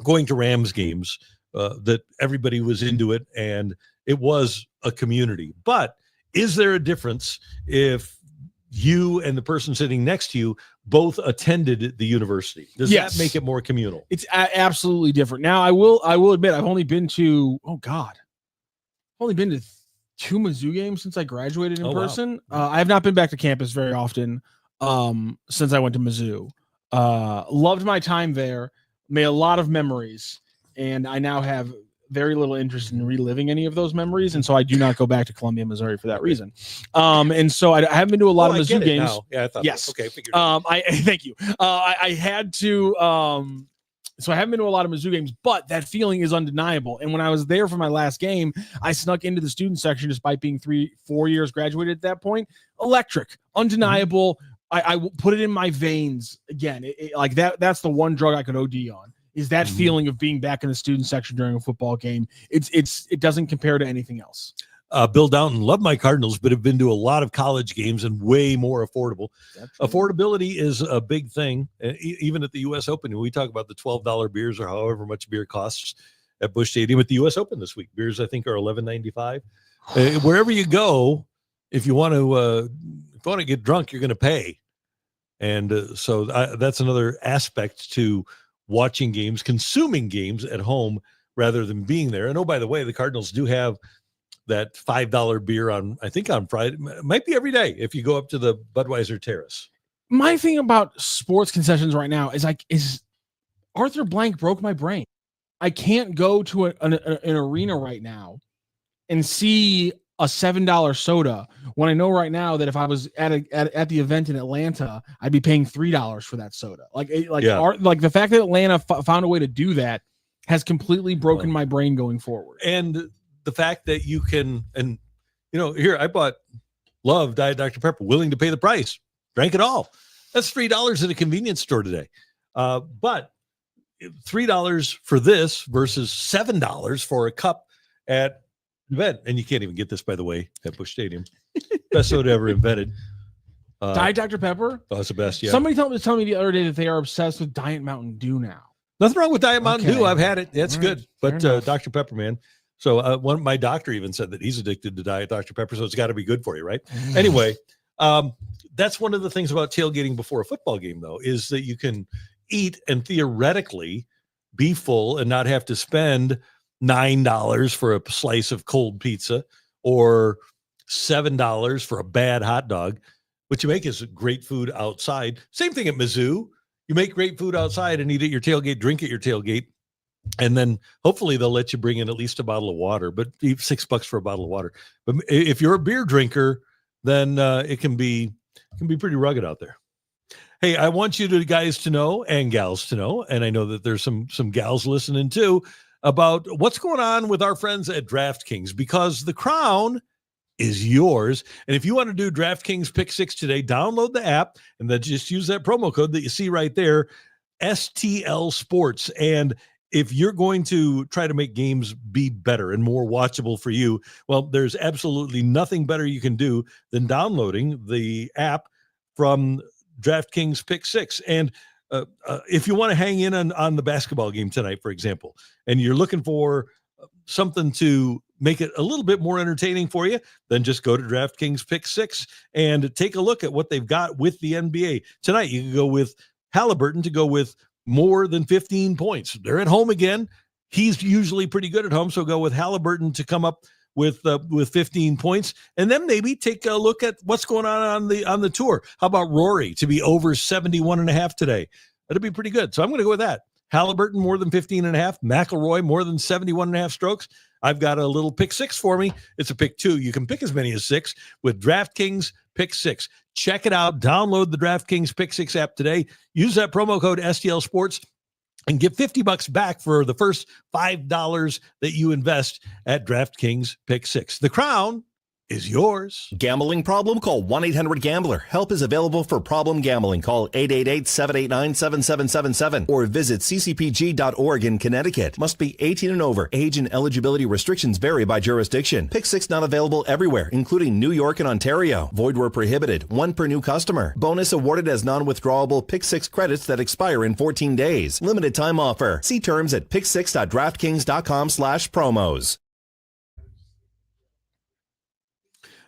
going to Rams games that everybody was into it and it was a community. But is there a difference if you and the person sitting next to you both attended the university? Does that make it more communal? It's absolutely different. Now, I will admit I've only been to two Mizzou games since I graduated in person. Wow. I have not been back to campus very often since I went to Mizzou. Loved my time there, made a lot of memories, and I now have very little interest in reliving any of those memories, and so I do not go back to Columbia, Missouri for that reason. And so I haven't been to a lot of Mizzou games. Now. Yeah, I thought yes. Okay, figured thank you. I had to. So I haven't been to a lot of Mizzou games, but that feeling is undeniable. And when I was there for my last game, I snuck into the student section despite being 3-4 years graduated at that point. Electric, undeniable. I put it in my veins again. Like that's the one drug I could OD on. Is that feeling of being back in the student section during a football game. It doesn't compare to anything else. Bill Downton, love my Cardinals, but have been to a lot of college games and way more affordable. Affordability is a big thing. Even at the U.S. Open, we talk about the $12 beers or however much beer costs at Busch Stadium at the U.S. Open this week. Beers, I think, are $11.95. Wherever you go, if you want to get drunk, you're going to pay. And so that's another aspect to watching games, consuming games at home rather than being there. And oh, by the way, the Cardinals do have that $5 beer on Friday. Might be every day if you go up to the Budweiser Terrace. My thing about sports concessions right now is Arthur Blank broke my brain. I can't go to an arena right now and see a $7 soda when I know right now that if I was at the event in Atlanta, I'd be paying $3 for that soda. The fact that Atlanta found a way to do that has completely broken my brain going forward. And the fact that you can, and here I love Diet Dr. Pepper, willing to pay the price, drank it all. That's $3 at a convenience store today. But $3 for this versus $7 for a cup at an event. And you can't even get this, by the way, at Busch Stadium. Best soda ever invented. Diet Dr. Pepper? Oh, that's the best, yeah. Somebody told me the other day that they are obsessed with Diet Mountain Dew now. Nothing wrong with Diet Mountain Dew. I've had it. That's good. But Dr. Pepper, man. So my doctor even said that he's addicted to Diet Dr. Pepper, so it's got to be good for you, right? Anyway, that's one of the things about tailgating before a football game, though, is that you can eat and theoretically be full and not have to spend $9 for a slice of cold pizza or $7 for a bad hot dog. What you make is great food outside. Same thing at Mizzou. You make great food outside and eat at your tailgate, drink at your tailgate. And then hopefully they'll let you bring in at least a bottle of water, but $6 for a bottle of water. But if you're a beer drinker, then it can be It can be pretty rugged out there. Hey, I want you guys to know, and gals to know, and I know that there's some gals listening too, about what's going on with our friends at DraftKings, because the crown is yours. And if you want to do DraftKings Pick 6 today, download the app and then just use that promo code that you see right there, STL Sports. And if you're going to try to make games be better and more watchable for you, well, there's absolutely nothing better you can do than downloading the app from DraftKings Pick 6. And if you want to hang in on the basketball game tonight, for example, and you're looking for something to make it a little bit more entertaining for you, then just go to DraftKings Pick 6 and take a look at what they've got with the NBA. Tonight, you can go with Halliburton to go with more than 15 points. They're at home again. He's usually pretty good at home, so go with Halliburton to come up with 15 points, and then maybe take a look at what's going on the tour. How about Rory to be over 71.5 today? That'd be pretty good. So I'm going to go with that. Halliburton more than 15.5, McIlroy more than 71.5 strokes. I've got a little pick 6 for me. It's a pick 2. You can pick as many as 6 with DraftKings Pick 6. Check it out. Download the DraftKings Pick 6 app today. Use that promo code STL Sports and get $50 back for the first $5 that you invest at DraftKings Pick 6. The crown is yours. Gambling problem? Call 1-800-GAMBLER. Help is available for problem gambling. Call 888-789-7777 or visit ccpg.org in Connecticut. Must be 18 and over. Age and eligibility restrictions vary by jurisdiction. Pick 6 not available everywhere, including New York and Ontario. Void where prohibited. 1 per new customer. Bonus awarded as non-withdrawable Pick 6 credits that expire in 14 days. Limited time offer. See terms at pick6.draftkings.com/promos.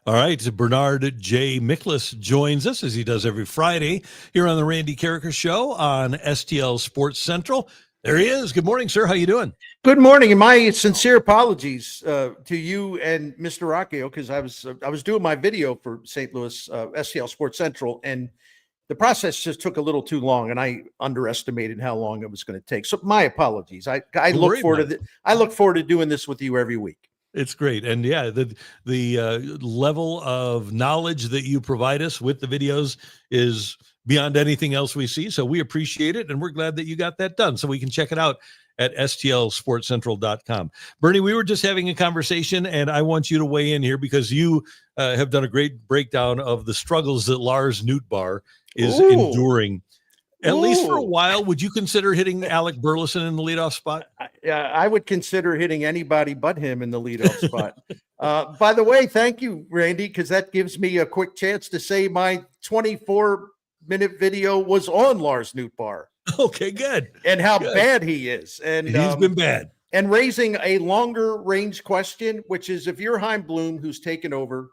All right, Bernard J. Miklasz joins us as he does every Friday here on the Randy Karraker Show on STL Sports Central. There he is. Good morning, sir. How you doing? Good morning, and my sincere apologies to you and Mr. Rocchio, because I was doing my video for St. Louis STL Sports Central, and the process just took a little too long, and I underestimated how long it was going to take. So my apologies. I look forward to doing this with you every week. It's great. And yeah, the level of knowledge that you provide us with the videos is beyond anything else we see. So we appreciate it. And we're glad that you got that done so we can check it out at stlsportscentral.com. Bernie, we were just having a conversation and I want you to weigh in here because you have done a great breakdown of the struggles that Lars Nootbaar is enduring. At least for a while. Would you consider hitting Alex Burleson in the leadoff spot? I would consider hitting anybody but him in the leadoff spot. By the way, thank you, Randy, because that gives me a quick chance to say my 24-minute video was on Lars Nootbaar. Okay, good. And how bad he is. And he's been bad. And raising a longer range question, which is if you're Chaim Bloom, who's taken over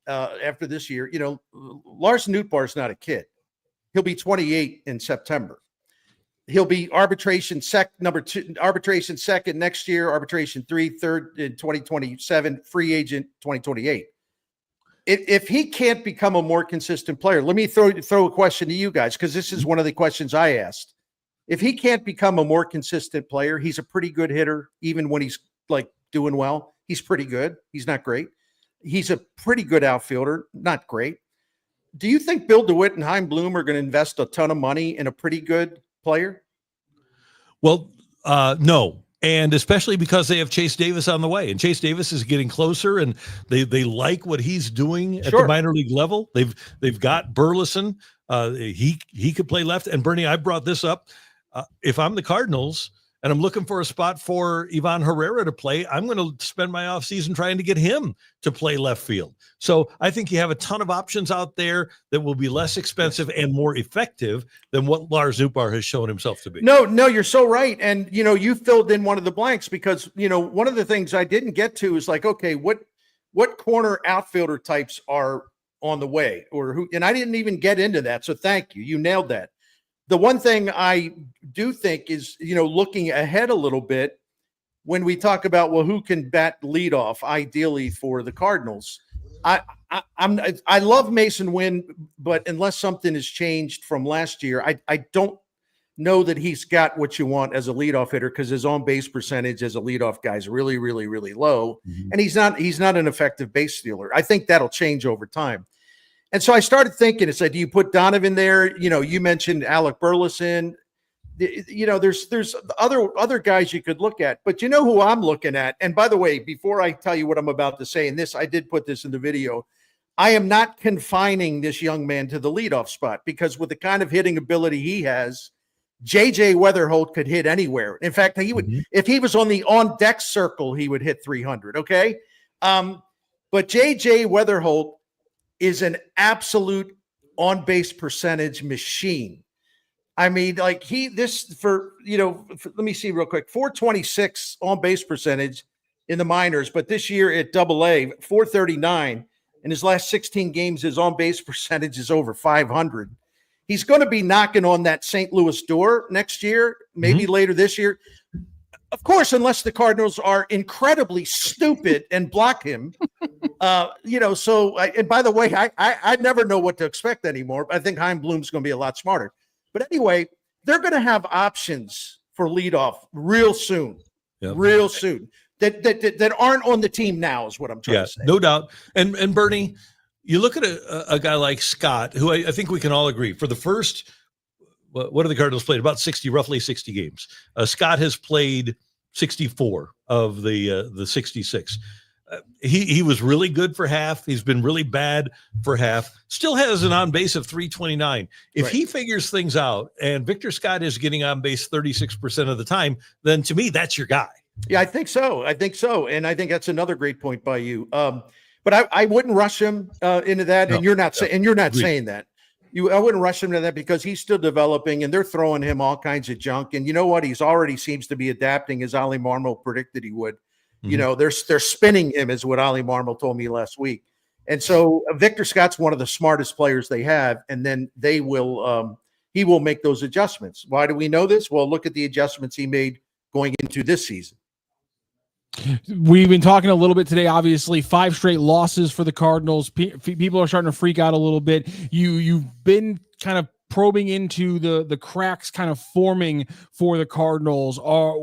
after this year, Lars Nootbaar is not a kid. He'll be 28 in September. He'll be arbitration number 2, arbitration second next year, arbitration 3, third in 2027, free agent 2028. If he can't become a more consistent player, let me throw a question to you guys, because this is one of the questions I asked. If he can't become a more consistent player, he's a pretty good hitter, even when he's like doing well. He's pretty good. He's not great. He's a pretty good outfielder, not great. Do you think Bill DeWitt and Chaim Bloom are going to invest a ton of money in a pretty good player? Well, no. And especially because they have Chase Davis on the way, and Chase Davis is getting closer, and they like what he's doing at the minor league level. They've got Burleson. He could play left. And Bernie, I brought this up. If I'm the Cardinals and I'm looking for a spot for Ivan Herrera to play, I'm going to spend my offseason trying to get him to play left field. So I think you have a ton of options out there that will be less expensive and more effective than what Lars Nootbaar has shown himself to be. No, you're so right. And, you filled in one of the blanks because, one of the things I didn't get to is like, okay, what corner outfielder types are on the way or who, and I didn't even get into that. So thank you. You nailed that. The one thing I do think is, looking ahead a little bit when we talk about, well, who can bat leadoff ideally for the Cardinals. I love Mason Wynn, but unless something has changed from last year, I don't know that he's got what you want as a leadoff hitter because his on base percentage as a leadoff guy is really, really, really low. Mm-hmm. And he's not an effective base stealer. I think that'll change over time. And so I started thinking, it's like, do you put Donovan there? You know, you mentioned Alex Burleson. You know, there's other guys you could look at, but you know who I'm looking at? And by the way, before I tell you what I'm about to say, and this, I did put this in the video, I am not confining this young man to the leadoff spot, because with the kind of hitting ability he has, JJ Weatherholt could hit anywhere. In fact, he would, if he was on the on deck circle, he would hit 300. Okay. But JJ Weatherholt is an absolute on base percentage machine. I mean, like let me see real quick, 426 on base percentage in the minors, but this year at AA, 439. In his last 16 games, his on base percentage is over 500. He's going to be knocking on that St. Louis door next year, maybe later this year. Of course, unless the Cardinals are incredibly stupid and block him. And by the way, I never know what to expect anymore. I think Chaim Bloom's going to be a lot smarter. But anyway, they're going to have options for leadoff real soon, that aren't on the team now is what I'm trying to say. No doubt. And Bernie, you look at a guy like Scott, who I think we can all agree for the first, what have the Cardinals played? About roughly 60 games. Scott has played 64 of the 66. He was really good for half. He's been really bad for half. Still has an on base of 329. If he figures things out and Victor Scott is getting on base 36% of the time, then to me, that's your guy. Yeah, I think so. And I think that's another great point by you. But I wouldn't rush him into that. No, and you're not saying that. I wouldn't rush him to that, because he's still developing and they're throwing him all kinds of junk. And you know what? He's already seems to be adapting, as Ali Marmol predicted he would. You know, they're spinning him, is what Ali Marmol told me last week. And so Victor Scott's one of the smartest players they have, and then he will make those adjustments. Why do we know this? Well, look at the adjustments he made going into this season. We've been talking a little bit today, obviously 5 straight losses for the Cardinals. People are starting to freak out a little bit. You've been kind of probing into the cracks kind of forming for the Cardinals. Are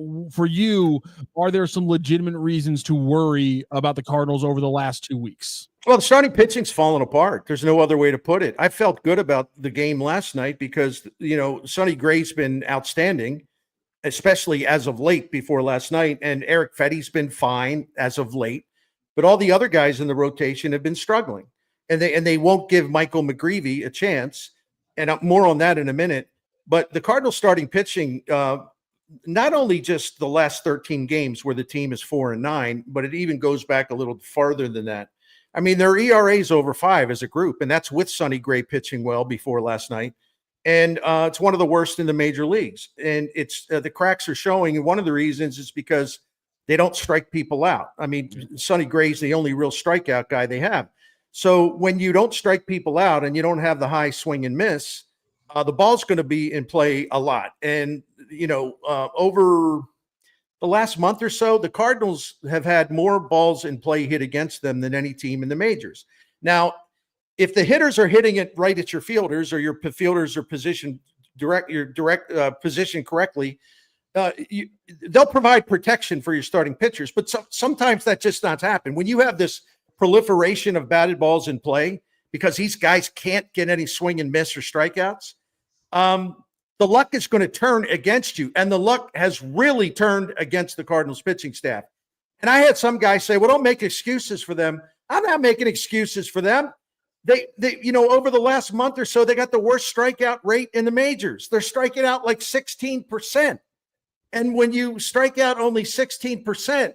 there some legitimate reasons to worry about the Cardinals over the last 2 weeks? Well, the starting pitching's fallen apart. There's no other way to put it. I felt good about the game last night because, Sonny Gray's been outstanding, especially as of late before last night. And Eric Fetty's been fine as of late, but all the other guys in the rotation have been struggling, and they won't give Michael McGreevy a chance. And more on that in a minute. But the Cardinals starting pitching, not only just the last 13 games where the team is 4-9, but it even goes back a little farther than that. I mean, their ERA is over 5 as a group, and that's with Sonny Gray pitching well before last night. And it's one of the worst in the major leagues. And it's the cracks are showing. And one of the reasons is because they don't strike people out. I mean, Sonny Gray's the only real strikeout guy they have. So when you don't strike people out and you don't have the high swing and miss, the ball's going to be in play a lot. And, over the last month or so, the Cardinals have had more balls in play hit against them than any team in the majors. Now, if the hitters are hitting it right at your fielders, or your fielders are positioned positioned correctly, they'll provide protection for your starting pitchers. But sometimes that just not happen. When you have this proliferation of batted balls in play because these guys can't get any swing and miss or strikeouts, the luck is going to turn against you. And the luck has really turned against the Cardinals pitching staff. And I had some guys say, well, don't make excuses for them. I'm not making excuses for them. They over the last month or so, they got the worst strikeout rate in the majors. They're striking out like 16%. And when you strike out only 16%,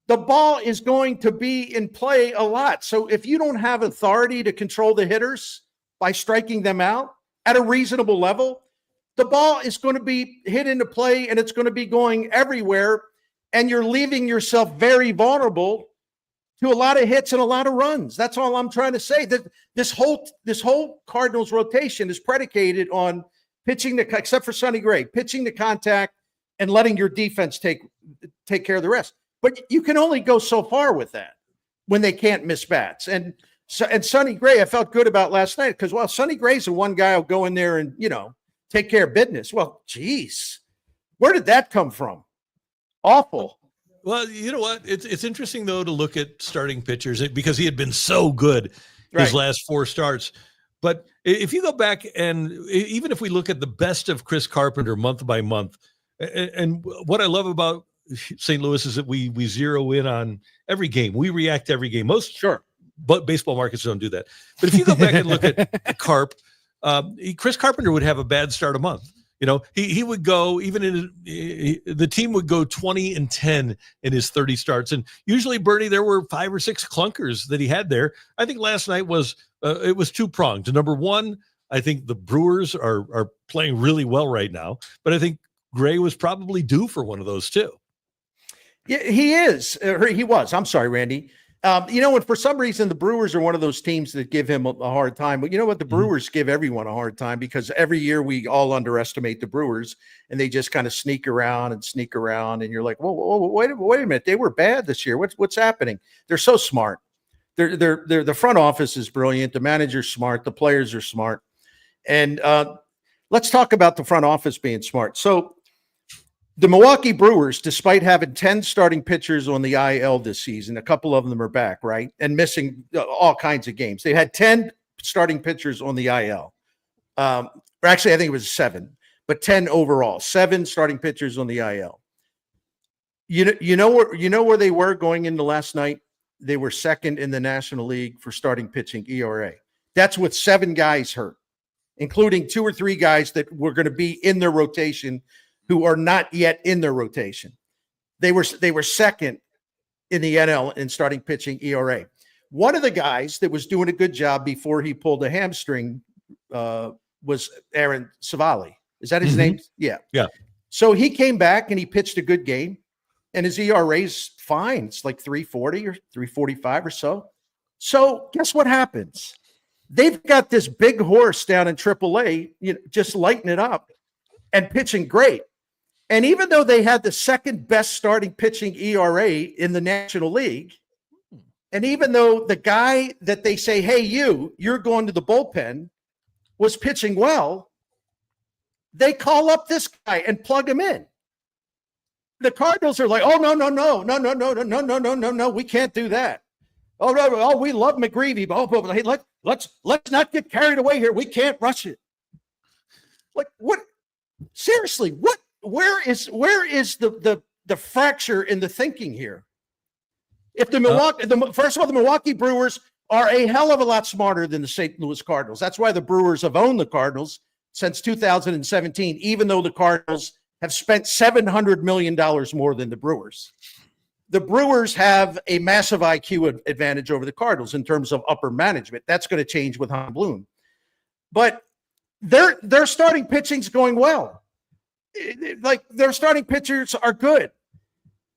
the ball is going to be in play a lot. So if you don't have authority to control the hitters by striking them out at a reasonable level, the ball is going to be hit into play and it's going to be going everywhere. And you're leaving yourself very vulnerable to a lot of hits and a lot of runs. That's all I'm trying to say. That this whole Cardinals rotation is predicated on pitching except for Sonny Gray, pitching the contact and letting your defense take care of the rest. But you can only go so far with that when they can't miss bats. And Sonny Gray, I felt good about last night because, well, Sonny Gray's the one guy who'll go in there and, take care of business. Well, geez, where did that come from? Awful. Well, you know what? It's interesting, though, to look at starting pitchers because he had been so good his last 4 starts. But if you go back and even if we look at the best of Chris Carpenter month by month, and what I love about St. Louis is that we zero in on every game. We react to every game. But baseball markets don't do that. But if you go back and look at Carp, Chris Carpenter would have a bad start a month. He would go, the team would go 20-10 in his 30 starts. And usually, Bernie, there were 5 or 6 clunkers that he had there. I think last night was, it was 2-pronged. Number one, I think the Brewers are playing really well right now, but I think Gray was probably due for one of those too. Yeah, he is. He was. I'm sorry, Randy. And for some reason, the Brewers are one of those teams that give him a hard time. But you know what? The Brewers give everyone a hard time because every year we all underestimate the Brewers and they just kind of sneak around. And you're like, whoa, wait a minute. They were bad this year. What's happening? They're so smart. The front office is brilliant. The manager's smart. The players are smart. And let's talk about the front office being smart. So the Milwaukee Brewers, despite having 10 starting pitchers on the IL this season, a couple of them are back, right? And missing all kinds of games. They had 10 starting pitchers on the IL. Or actually, I think it was 7, but 10 overall. 7 starting pitchers on the IL. You know where they were going into last night? They were second in the National League for starting pitching ERA. That's with 7 guys hurt, including 2 or 3 guys that were going to be in their rotation who are not yet in their rotation. They were second in the NL in starting pitching ERA. One of the guys that was doing a good job before he pulled a hamstring was Aaron Savali. Is that his name? Yeah. So he came back and he pitched a good game, and his ERA's fine. It's like 340 or 345 or so. So guess what happens? They've got this big horse down in AAA, just lighting it up and pitching great. And even though they had the second best starting pitching ERA in the National League, and even though the guy that they say, hey, you're going to the bullpen, was pitching well, they call up this guy and plug him in. The Cardinals are like, oh, no, we can't do that. Oh, we love McGreevy, but hey, let's not get carried away here. We can't rush it. Like, what? Seriously, what? Where is the fracture in the thinking here? If first of all, the Milwaukee Brewers are a hell of a lot smarter than the St. Louis Cardinals. That's why the Brewers have owned the Cardinals since 2017, even though the Cardinals have spent $700 million more than the Brewers. The Brewers have a massive IQ advantage over the Cardinals in terms of upper management. That's going to change with Chaim Bloom. But their starting pitching's going well. Like, their starting pitchers are good.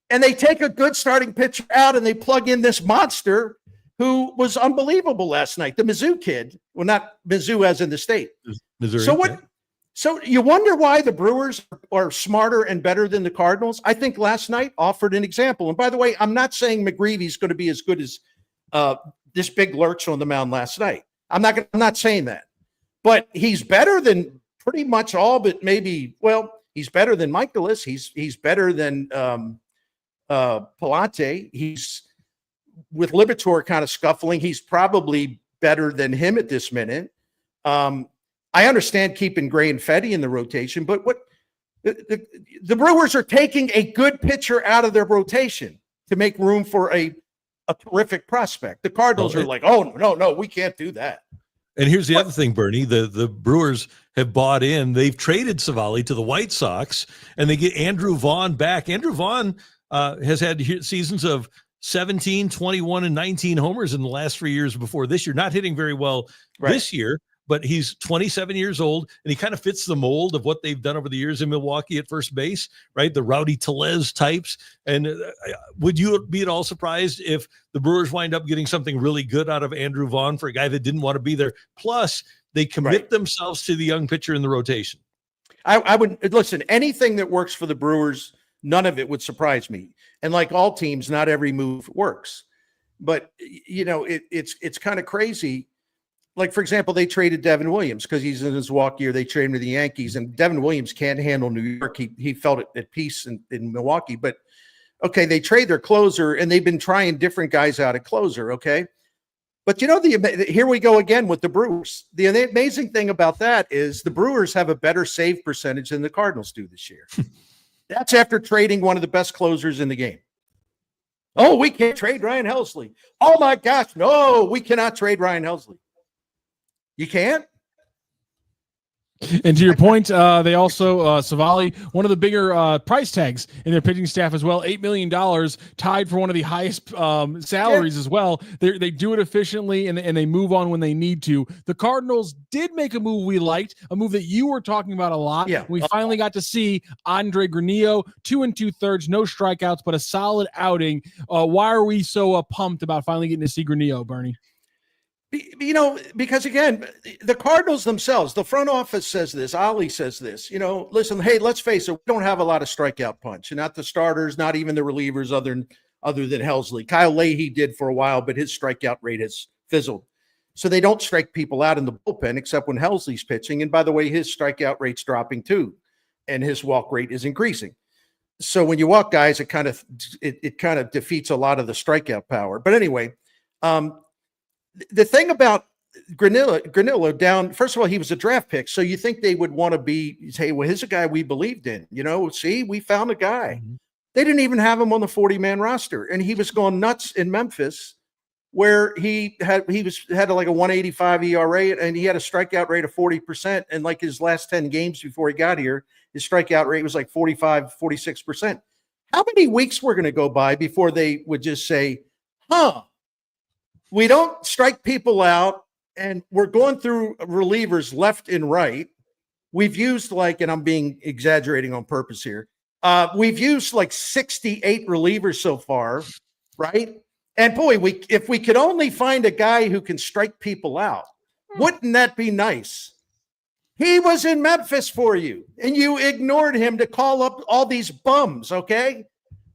And they take a good starting pitcher out and they plug in this monster who was unbelievable last night, the Mizzou kid. Well, not Mizzou as in the state. Missouri. So you wonder why the Brewers are smarter and better than the Cardinals? I think last night offered an example. And by the way, I'm not saying McGreevy's going to be as good as this big lurch on the mound last night. I'm not saying that. But he's better than pretty much all, but maybe, he's better than Michaelis. He's better than Palante. He's with Liberatore kind of scuffling. He's probably better than him at this minute. I understand keeping Gray and Fetty in the rotation, but what the Brewers are taking a good pitcher out of their rotation to make room for a terrific prospect. The Cardinals are like, oh, no, we can't do that. And here's the other thing, Bernie. The Brewers have bought in. They've traded Savali to the White Sox, and they get Andrew Vaughn back. Andrew Vaughn has had seasons of 17, 21, and 19 homers in the last 3 years before this year. Not hitting very well this year, but he's 27 years old, and he kind of fits the mold of what they've done over the years in Milwaukee at first base, right? The Rowdy Tellez types. And would you be at all surprised if the Brewers wind up getting something really good out of Andrew Vaughn for a guy that didn't want to be there? Plus, they commit themselves to the young pitcher in the rotation. I would listen, anything that works for the Brewers, none of it would surprise me. And like all teams, not every move works. But, it's kind of crazy. Like, for example, they traded Devin Williams because he's in his walk year. They traded him to the Yankees, and Devin Williams can't handle New York. He felt at peace in Milwaukee. But, okay, they trade their closer, and they've been trying different guys out at closer, okay? But here we go again with the Brewers. The amazing thing about that is the Brewers have a better save percentage than the Cardinals do this year. That's after trading one of the best closers in the game. Oh, we can't trade Ryan Helsley. Oh my gosh, no, we cannot trade Ryan Helsley. You can't? And to your point, they also, Savali, one of the bigger price tags in their pitching staff as well, $8 million, tied for one of the highest salaries as well. They do it efficiently, and they move on when they need to. The Cardinals did make a move we liked, a move that you were talking about a lot. Yeah. We finally got to see Andre Granillo, 2 2/3, no strikeouts, but a solid outing. Why are we so pumped about finally getting to see Granillo, Bernie? Because again, the Cardinals themselves, the front office says this, Ollie says this, listen, hey, let's face it, we don't have a lot of strikeout punch, and not the starters, not even the relievers other than Helsley. Kyle Leahy did for a while, but his strikeout rate has fizzled. So they don't strike people out in the bullpen except when Helsley's pitching. And by the way, his strikeout rate's dropping too, and his walk rate is increasing. So when you walk guys, it kind of defeats a lot of the strikeout power. But anyway, the thing about Granillo down, first of all, he was a draft pick. So you think they would want to say, well, here's a guy we believed in, see, we found a guy. Mm-hmm. They didn't even have him on the 40-man roster. And he was going nuts in Memphis, where he had like a 185 ERA, and he had a strikeout rate of 40%. And like his last 10 games before he got here, his strikeout rate was like 46%. How many weeks were going to go by before they would just say, we don't strike people out, and we're going through relievers left and right. We've used and I'm being exaggerating on purpose here. We've used 68 relievers so far, right? And boy, if we could only find a guy who can strike people out, wouldn't that be nice? He was in Memphis for you, and you ignored him to call up all these bums, okay?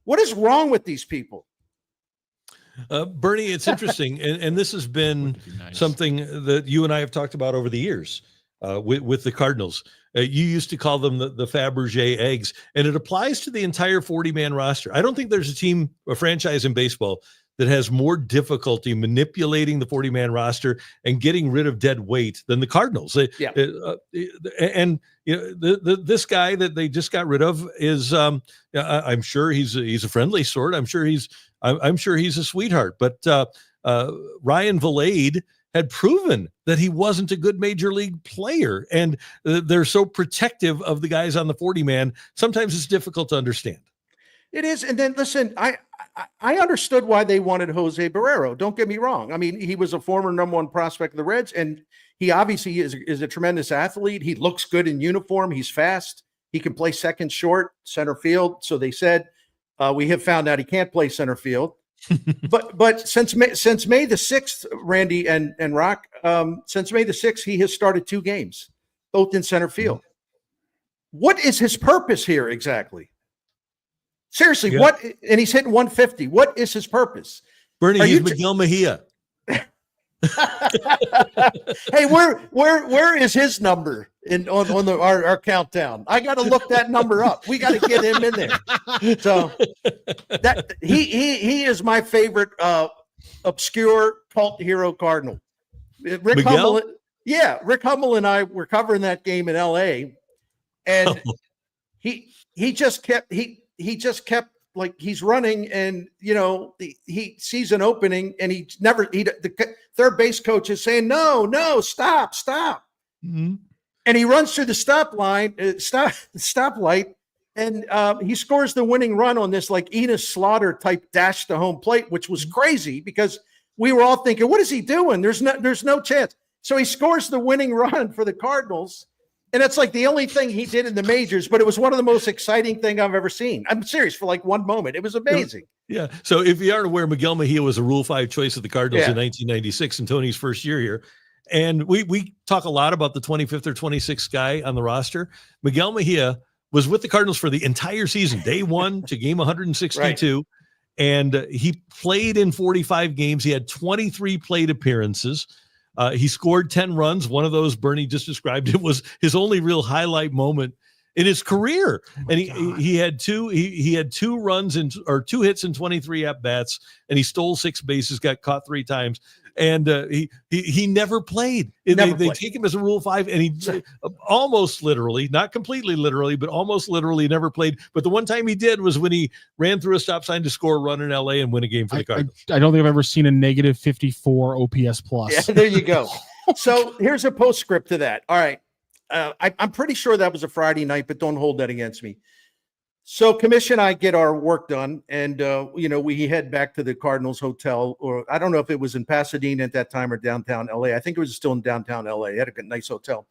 What is wrong with these people? Bernie, it's interesting, and this has been something that you and I have talked about over the years with the Cardinals. You used to call them the Fabergé eggs, and it applies to the entire 40-man roster. I don't think there's a franchise in baseball that has more difficulty manipulating the 40-man roster and getting rid of dead weight than the Cardinals. This guy that they just got rid of is, I'm sure he's a friendly sort. I'm sure he's a sweetheart. But Ryan Vilade had proven that he wasn't a good major league player, and they're so protective of the guys on the 40-man. Sometimes it's difficult to understand. It is. And then listen, I understood why they wanted Jose Barrero. Don't get me wrong. I mean, he was a former number one prospect of the Reds, and he obviously is a tremendous athlete. He looks good in uniform. He's fast. He can play second, short, center field. So they said, we have found out he can't play center field. but since May the 6th, Randy and Rock, since May the 6th, he has started 2 games, both in center field. What is his purpose here exactly? Seriously, what? And he's hitting 150. What is his purpose? Bernie, he's Miguel Mejia. Hey, where is his number on our countdown? I got to look that number up. We got to get him in there. So that he is my favorite obscure cult hero Cardinal. Rick Hummel and I were covering that game in LA, and he just kept like he's running, and he sees an opening, and the third base coach is saying no, stop. Mm-hmm. And he runs through the stoplight, and he scores the winning run on this like Enos Slaughter type dash to home plate, which was crazy because we were all thinking, what is he doing? There's no chance. So he scores the winning run for the Cardinals. And it's like the only thing he did in the majors, but it was one of the most exciting things I've ever seen. I'm serious, for like one moment. It was amazing. Yeah. So if you aren't aware, Miguel Mejia was a Rule 5 choice of the Cardinals in 1996 in Tony's first year here. And we talk a lot about the 25th or 26th guy on the roster. Miguel Mejia was with the Cardinals for the entire season, day 1 to game 162. Right. And he played in 45 games. He had 23 plate appearances. He scored 10 runs. One of those Bernie just described, it was his only real highlight moment in his career. And God. he had two runs or 2 hits in 23 at bats, and he stole 6 bases, got caught 3 times. And he never played. They take him as a Rule 5, and he almost literally, not completely literally, but almost literally never played. But the one time he did was when he ran through a stop sign to score a run in LA and win a game for the Cardinals. I don't think I've ever seen a negative 54 OPS plus. Yeah, there you go. So here's a postscript to that. All right. I'm pretty sure that was a Friday night, but don't hold that against me. So Commission and I get our work done, and we head back to the Cardinals hotel, or I don't know if it was in Pasadena at that time or downtown LA. I think it was still in downtown LA. It had a nice hotel.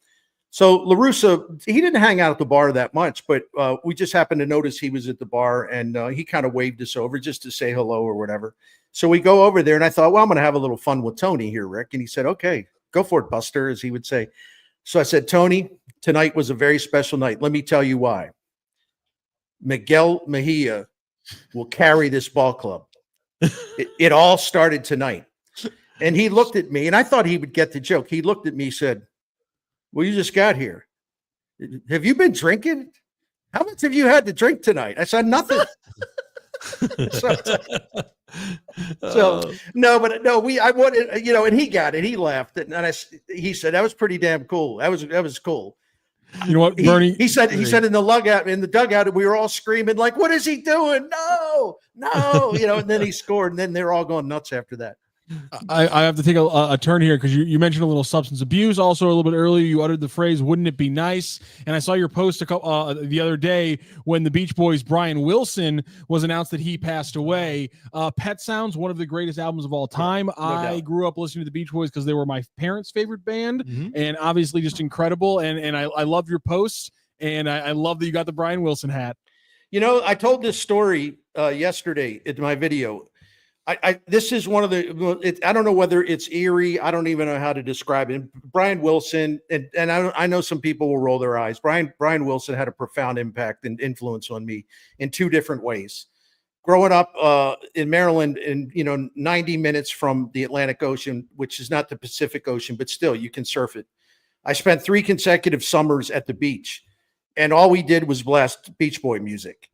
So LaRussa, he didn't hang out at the bar that much, but we just happened to notice he was at the bar, and he kind of waved us over just to say hello or whatever. So we go over there, and I thought, well, I'm going to have a little fun with Tony here, Rick. And he said, okay, go for it, Buster, as he would say. So I said, Tony, tonight was a very special night. Let me tell you why. Miguel Mejia will carry this ball club. It all started tonight. And he looked at me, and I thought he would get the joke. He looked at me and said, well, you just got here. Have you been drinking? How much have you had to drink tonight? I said, nothing. I wanted, and he got it. He laughed, and he said, that was pretty damn cool. That was cool. You know what, Bernie? He said in the dugout, we were all screaming like, "What is he doing? No!" And then he scored, and then they're all going nuts after that. I have to take a turn here because you mentioned a little substance abuse. Also, a little bit earlier, you uttered the phrase, "Wouldn't it be nice?" And I saw your post the other day when the Beach Boys' Brian Wilson was announced that he passed away. Pet Sounds, one of the greatest albums of all time. No I doubt. grew up listening to the Beach Boys because they were my parents' favorite band, and obviously just incredible. And I love your posts, and I love that you got the Brian Wilson hat. I told this story yesterday in my video. This is one of the, I don't know whether it's eerie. I don't even know how to describe it. Brian Wilson, and I know some people will roll their eyes. Brian Wilson had a profound impact and influence on me in 2 different ways. Growing up in Maryland, and 90 minutes from the Atlantic Ocean, which is not the Pacific Ocean, but still you can surf it. I spent 3 consecutive summers at the beach, and all we did was blast Beach Boy music.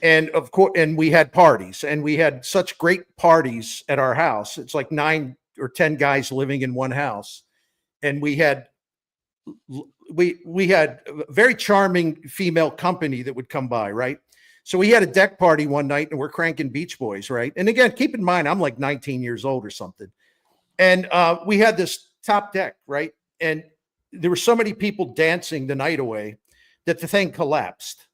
And of course, and we had parties, and we had such great parties at our house. It's like 9 or 10 guys living in one house. And we had a very charming female company that would come by. Right. So we had a deck party one night, and we're cranking Beach Boys. Right. And again, keep in mind, I'm like 19 years old or something. And we had this top deck. Right. And there were so many people dancing the night away that the thing collapsed.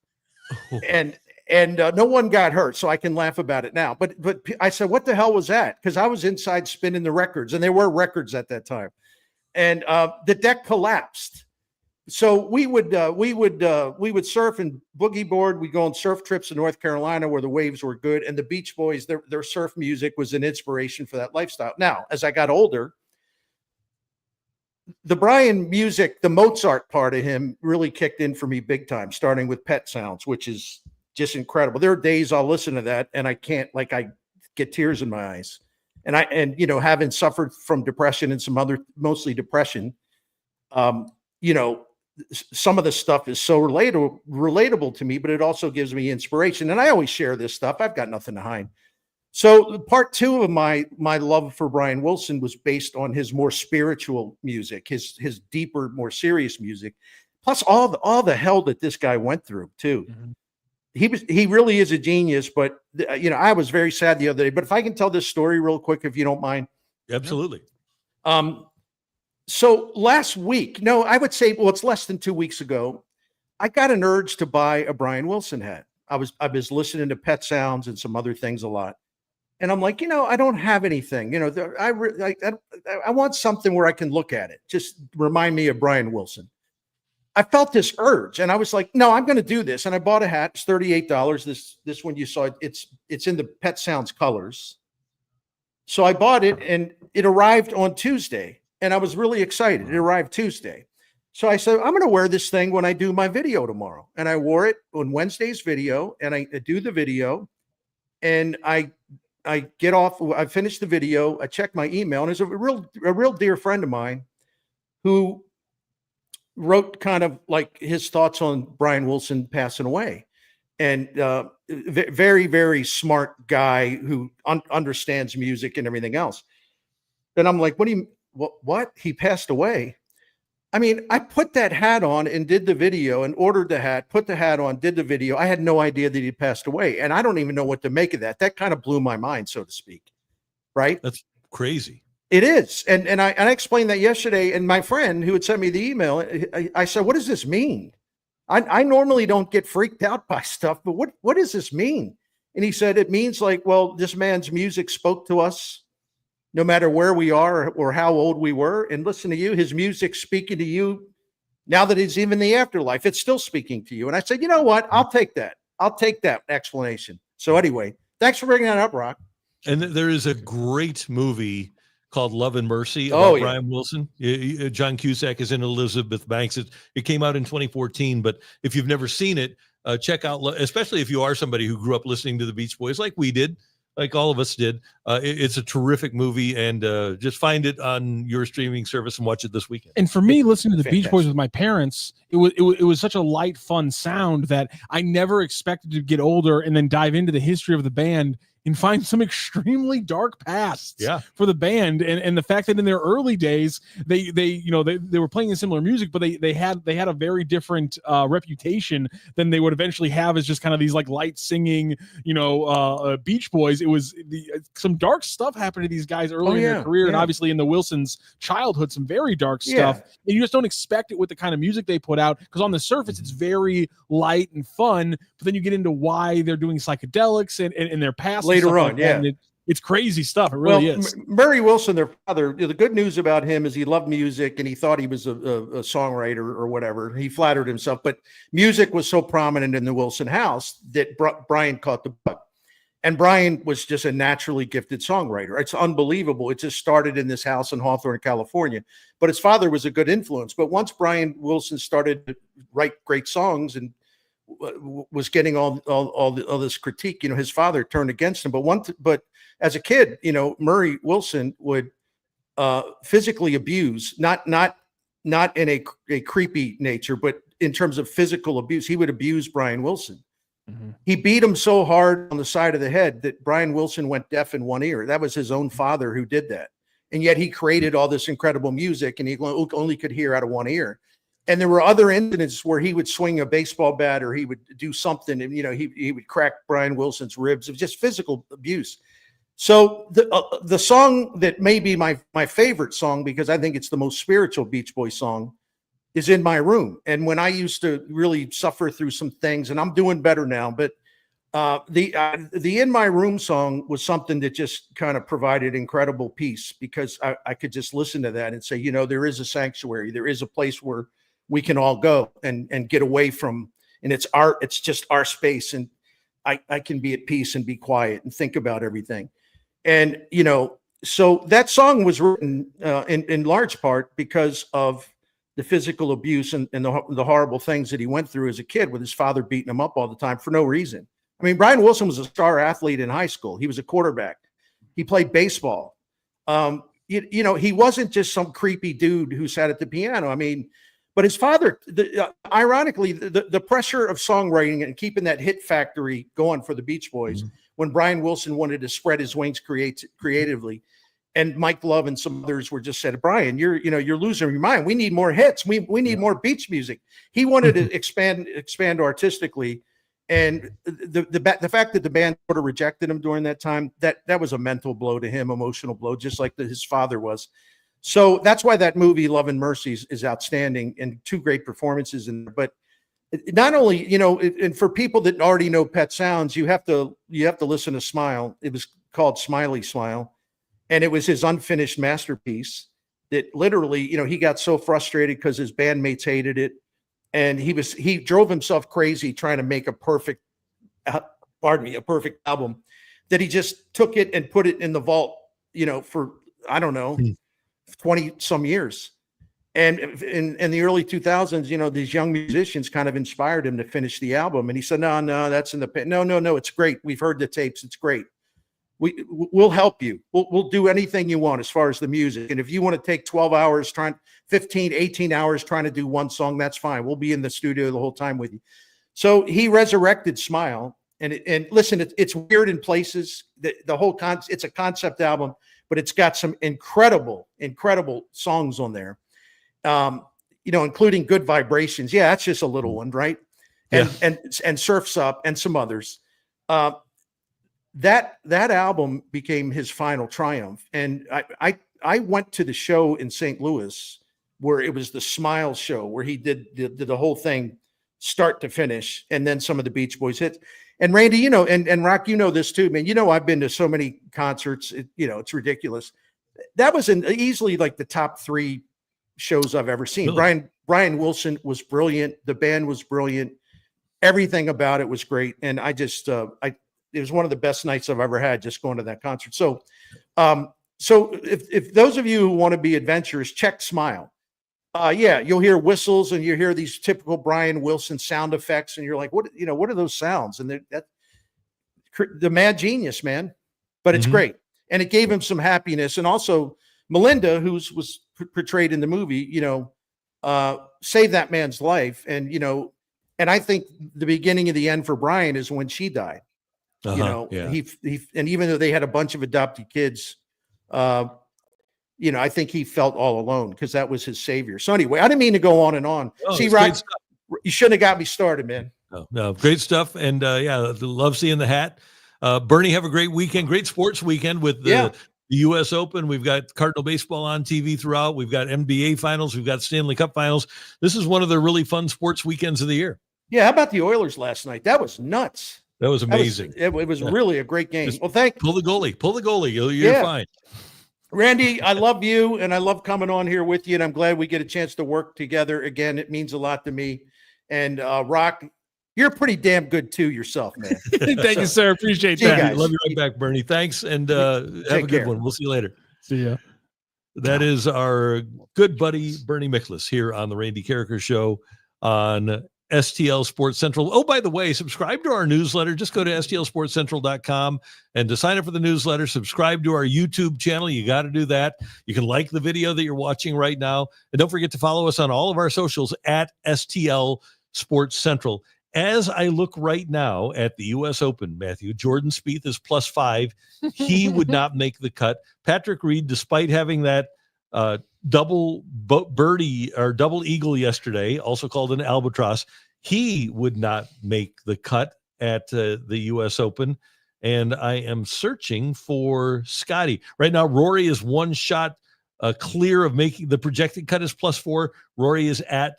And no one got hurt, so I can laugh about it now. But I said, what the hell was that? Because I was inside spinning the records, and there were records at that time. And the deck collapsed. So we would surf and boogie board. We'd go on surf trips in North Carolina where the waves were good. And the Beach Boys, their surf music was an inspiration for that lifestyle. Now, as I got older, the Brian music, the Mozart part of him really kicked in for me big time, starting with Pet Sounds, which is just incredible. There are days I'll listen to that and I can't, I get tears in my eyes. And having suffered from depression and some other, mostly depression, some of the stuff is so relatable to me, but it also gives me inspiration. And I always share this stuff. I've got nothing to hide. So part 2 of my love for Brian Wilson was based on his more spiritual music, his deeper, more serious music, plus all the hell that this guy went through too. Mm-hmm. He really is a genius, but I was very sad the other day. But if I can tell this story real quick, if you don't mind. Absolutely. So last week, I would say, it's less than 2 weeks ago, I got an urge to buy a Brian Wilson hat. I was listening to Pet Sounds and some other things a lot. And I'm like, I don't have anything, I want something where I can look at it. Just remind me of Brian Wilson. I felt this urge, and I was like, no, I'm going to do this. And I bought a hat. It's $38. This one you saw, it's in the Pet Sounds colors. So I bought it, and it arrived on Tuesday, and I was really excited. It arrived Tuesday. So I said, I'm going to wear this thing when I do my video tomorrow. And I wore it on Wednesday's video, and I do the video, and I get off. I finished the video. I check my email, and there's a real dear friend of mine who wrote kind of like his thoughts on Brian Wilson passing away. And very, very smart guy who understands music and everything else. And I'm like, what? He passed away? I mean, I put that hat on and did the video and ordered the hat, put the hat on, did the video. I had no idea that he passed away. And I don't even know what to make of that. That kind of blew my mind, so to speak. Right? That's crazy. It is. And I explained that yesterday. And my friend who had sent me the email, I said, what does this mean? I normally don't get freaked out by stuff, but what does this mean? And he said, it means like, well, this man's music spoke to us no matter where we are or how old we were. And listen to you, his music speaking to you now that he's even in the afterlife, it's still speaking to you. And I said, you know what? I'll take that. I'll take that explanation. So anyway, thanks for bringing that up, Rock. And there is a great movie called Love and Mercy about Brian Wilson. John Cusack is in Elizabeth Banks. It came out in 2014, but if you've never seen it, check out, especially if you are somebody who grew up listening to the Beach Boys like we did, like all of us did. It's a terrific movie, and just find it on your streaming service and watch it this weekend. And for me, listening to the Beach Boys with my parents, it was such a light, fun sound that I never expected to get older and then dive into the history of the band and find some extremely dark pasts for the band, and the fact that in their early days they were playing similar music, but they had a very different reputation than they would eventually have as just kind of these like light singing Beach Boys. It was some dark stuff happened to these guys early in their career, and obviously in the Wilsons' childhood, some very dark stuff. And you just don't expect it with the kind of music they put out, because on the surface it's very light and fun, but then you get into why they're doing psychedelics and their past later on, it's crazy stuff. It really is. Murray Wilson, their father, the good news about him is he loved music and he thought he was a songwriter or whatever. He flattered himself, but music was so prominent in the Wilson house that Brian caught the bug. And Brian was just a naturally gifted songwriter. It's unbelievable. It just started in this house in Hawthorne, California. But his father was a good influence. But once Brian Wilson started to write great songs and was getting all this critique, his father turned against him. But as a kid, Murray Wilson would physically abuse, not in a creepy nature, but in terms of physical abuse. He would abuse Brian Wilson. Mm-hmm. He beat him so hard on the side of the head that Brian Wilson went deaf in one ear. That was his own father who did that. And yet he created all this incredible music, and he only could hear out of one ear. And there were other incidents where he would swing a baseball bat or he would do something, and he would crack Brian Wilson's ribs. It was just physical abuse. So the song that may be my favorite song, because I think it's the most spiritual Beach Boys song, is In My Room. And when I used to really suffer through some things, and I'm doing better now, but the In My Room song was something that just kind of provided incredible peace, because I could just listen to that and say, there is a sanctuary, there is a place where we can all go and get away from, and it's just our space. And I can be at peace and be quiet and think about everything. And, so that song was written in large part because of the physical abuse and the horrible things that he went through as a kid, with his father beating him up all the time for no reason. I mean, Brian Wilson was a star athlete in high school. He was a quarterback. He played baseball. He wasn't just some creepy dude who sat at the piano. I mean, but his father, ironically, the pressure of songwriting and keeping that hit factory going for the Beach Boys, when Brian Wilson wanted to spread his wings creatively, and Mike Love and some others were just said, Brian, you're losing your mind. We need more hits. We need more beach music. He wanted to expand artistically. And the fact that the band sort of rejected him during that time, that was a mental blow to him, emotional blow, just like his father was. So that's why that movie, Love and Mercy, is outstanding, and two great performances in there. But not only, and for people that already know Pet Sounds, you have to listen to Smile. It was called Smiley Smile, and it was his unfinished masterpiece that literally, he got so frustrated because his bandmates hated it, and he drove himself crazy trying to make a perfect album, that he just took it and put it in the vault, for, I don't know, 20 some years. And in the early 2000s, these young musicians kind of inspired him to finish the album. And he said, no, that's in the pit. No, it's great. We've heard the tapes. It's great. we'll help you. We'll do anything you want as far as the music. And if you want to take 12 hours, 15, 18 hours trying to do one song, that's fine. We'll be in the studio the whole time with you. So he resurrected Smile. And listen, it's weird in places. The whole it's a concept album, but it's got some incredible songs on there. Including Good Vibrations. Yeah, that's just a little one, right? And Surf's Up and some others. That album became his final triumph. And I went to the show in St. Louis where it was the Smile show, where he did the whole thing start to finish, and then some of the Beach Boys hits. And Randy, and Rock, this too, man. I've been to so many concerts. It's ridiculous. That was easily like the top 3 shows I've ever seen. Really? Brian Wilson was brilliant. The band was brilliant. Everything about it was great. And I just, it was one of the best nights I've ever had just going to that concert. So, if those of you who want to be adventurous, check Smile. You'll hear whistles and you hear these typical Brian Wilson sound effects, and you're like, what are those sounds? And that's the mad genius, man. But it's great, and it gave him some happiness. And also Melinda, who was portrayed in the movie, saved that man's life. And and I think the beginning of the end for Brian is when she died. He and even though they had a bunch of adopted kids, I think he felt all alone because that was his savior. So anyway, I didn't mean to go on and on. See, Rock, you shouldn't have got me started, man. No, great stuff. And love seeing the hat. Bernie, have a great weekend, great sports weekend with the U.S. Open. We've got Cardinal baseball on TV throughout. We've got NBA finals. We've got Stanley Cup finals. This is one of the really fun sports weekends of the year. Yeah. How about the Oilers last night? That was nuts. That was amazing. It was really a great game. Just pull the goalie. You're fine. Randy, I love you, and I love coming on here with you, and I'm glad we get a chance to work together again. It means a lot to me. And Rock, you're pretty damn good too yourself, man. Thank you, sir. Appreciate that. Love you right back, Bernie. Thanks, and have a good one. We'll see you later. See ya. That is our good buddy Bernie Miklasz here on the Randy Karraker Show on STL Sports Central. Oh, by the way, subscribe to our newsletter. Just go to stlsportscentral.com and to sign up for the newsletter, subscribe to our YouTube channel. You got to do that. You can like the video that you're watching right now. And don't forget to follow us on all of our socials at STL Sports Central. As I look right now at the U.S. Open, Matthew, Jordan Spieth is +5. He would not make the cut. Patrick Reed, despite having that double birdie or double eagle yesterday, also called an albatross, he would not make the cut at the U.S. Open. And I am searching for Scotty. Right now, Rory is one shot clear of making the projected cut is +4. Rory is at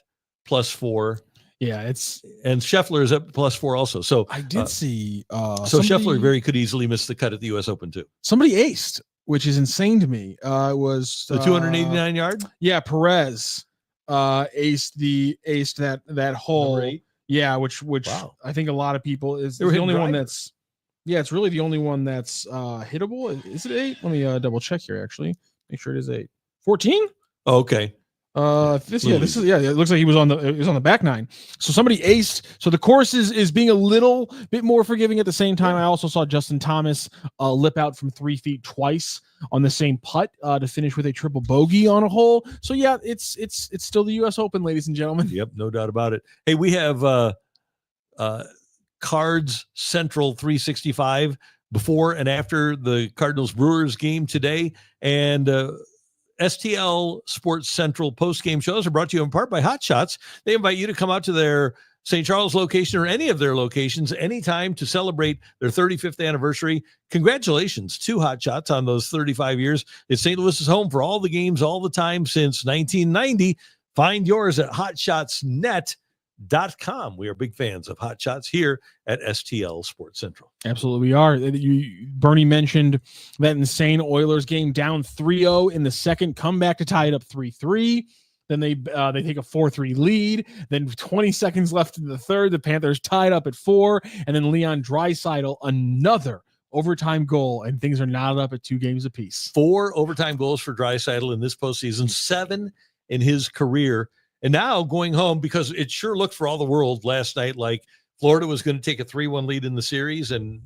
+4. Yeah, and Scheffler is at +4 also. So I did see. So Scheffler could easily miss the cut at the U.S. Open too. Somebody aced, which is insane to me. It was the 289 yard. Yeah, Perez aced that hole. Yeah, which wow. I think a lot of people is the only one that's. Yeah, it's really the only one that's hittable. Is it 8? Let me double check here. Actually, make sure it is 8. 14. Oh, okay. It looks like he was on the back nine. So somebody aced. So the course is being a little bit more forgiving at the same time. I also saw Justin Thomas lip out from 3 feet twice on the same putt to finish with a triple bogey on a hole. So yeah, it's still the U.S. Open, ladies and gentlemen. Yep, no doubt about it. Hey, we have Cards Central 365 before and after the Cardinals Brewers game today, and STL Sports Central post-game shows are brought to you in part by Hot Shots. They invite you to come out to their St. Charles location or any of their locations anytime to celebrate their 35th anniversary. Congratulations to Hot Shots on those 35 years. It's St. Louis's home for all the games all the time since 1990. Find yours at hotshotsnet.com. We are big fans of Hot Shots here at STL Sports Central. Absolutely, we are. Bernie mentioned that insane Oilers game, down 3-0 in the second, come back to tie it up 3-3. Then they take a 4-3 lead. Then 20 seconds left in the third, the Panthers tied up at 4, and then Leon Draisaitl another overtime goal, and things are knotted up at 2 games apiece. 4 overtime goals for Draisaitl in this postseason, 7 in his career. And now going home, because it sure looked for all the world last night like Florida was going to take a 3-1 lead in the series and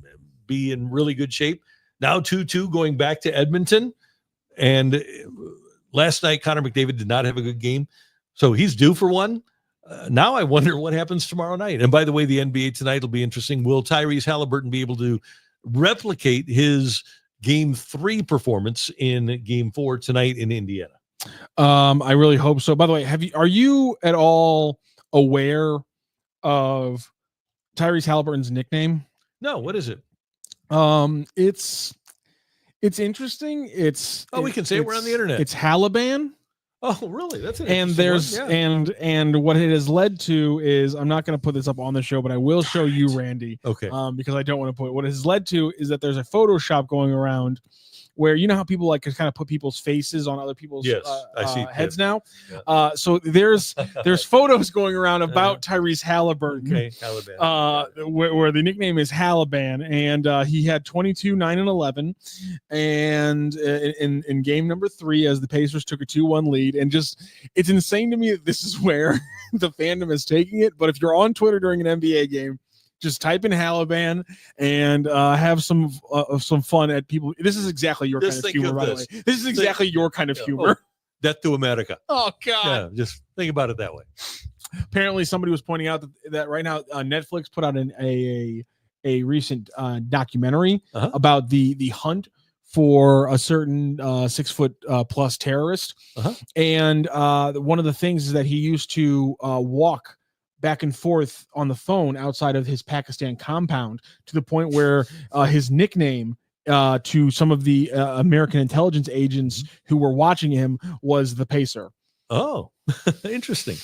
be in really good shape. Now 2-2 going back to Edmonton. And last night, Connor McDavid did not have a good game. So he's due for one. Now I wonder what happens tomorrow night. And by the way, the NBA tonight will be interesting. Will Tyrese Halliburton be able to replicate his Game 3 performance in Game 4 tonight in Indiana? I really hope so. By the way, are you at all aware of Tyrese Halliburton's nickname? No, what is it? It's interesting. We can say we're on the internet. It's Halliban. Oh, really? That's an and there's one. Yeah. and what it has led to is, I'm not going to put this up on the show, but I will show you, Randy. Okay. Because I don't want to put, what it has led to is that there's a Photoshop going around where, you know how people like to kind of put people's faces on other people's I see. heads now. Yeah. So there's photos going around about Tyrese Halliburton. Okay, Halliban. Where the nickname is Halliban, and he had 22, 9, and 11, and in game number 3, as the Pacers took a 2-1 lead, and just, it's insane to me that this is where the fandom is taking it. But if you're on Twitter during an NBA game, just type in Halliban and have some fun at people. This is exactly your kind of humor, by the way. This is exactly your kind of humor. Death to America. Oh, God. Yeah, just think about it that way. Apparently, somebody was pointing out that right now Netflix put out a recent documentary about the hunt for a certain 6 foot plus terrorist. And one of the things is that he used to walk back and forth on the phone outside of his Pakistan compound, to the point where his nickname to some of the American intelligence agents who were watching him was the Pacer. Oh, interesting.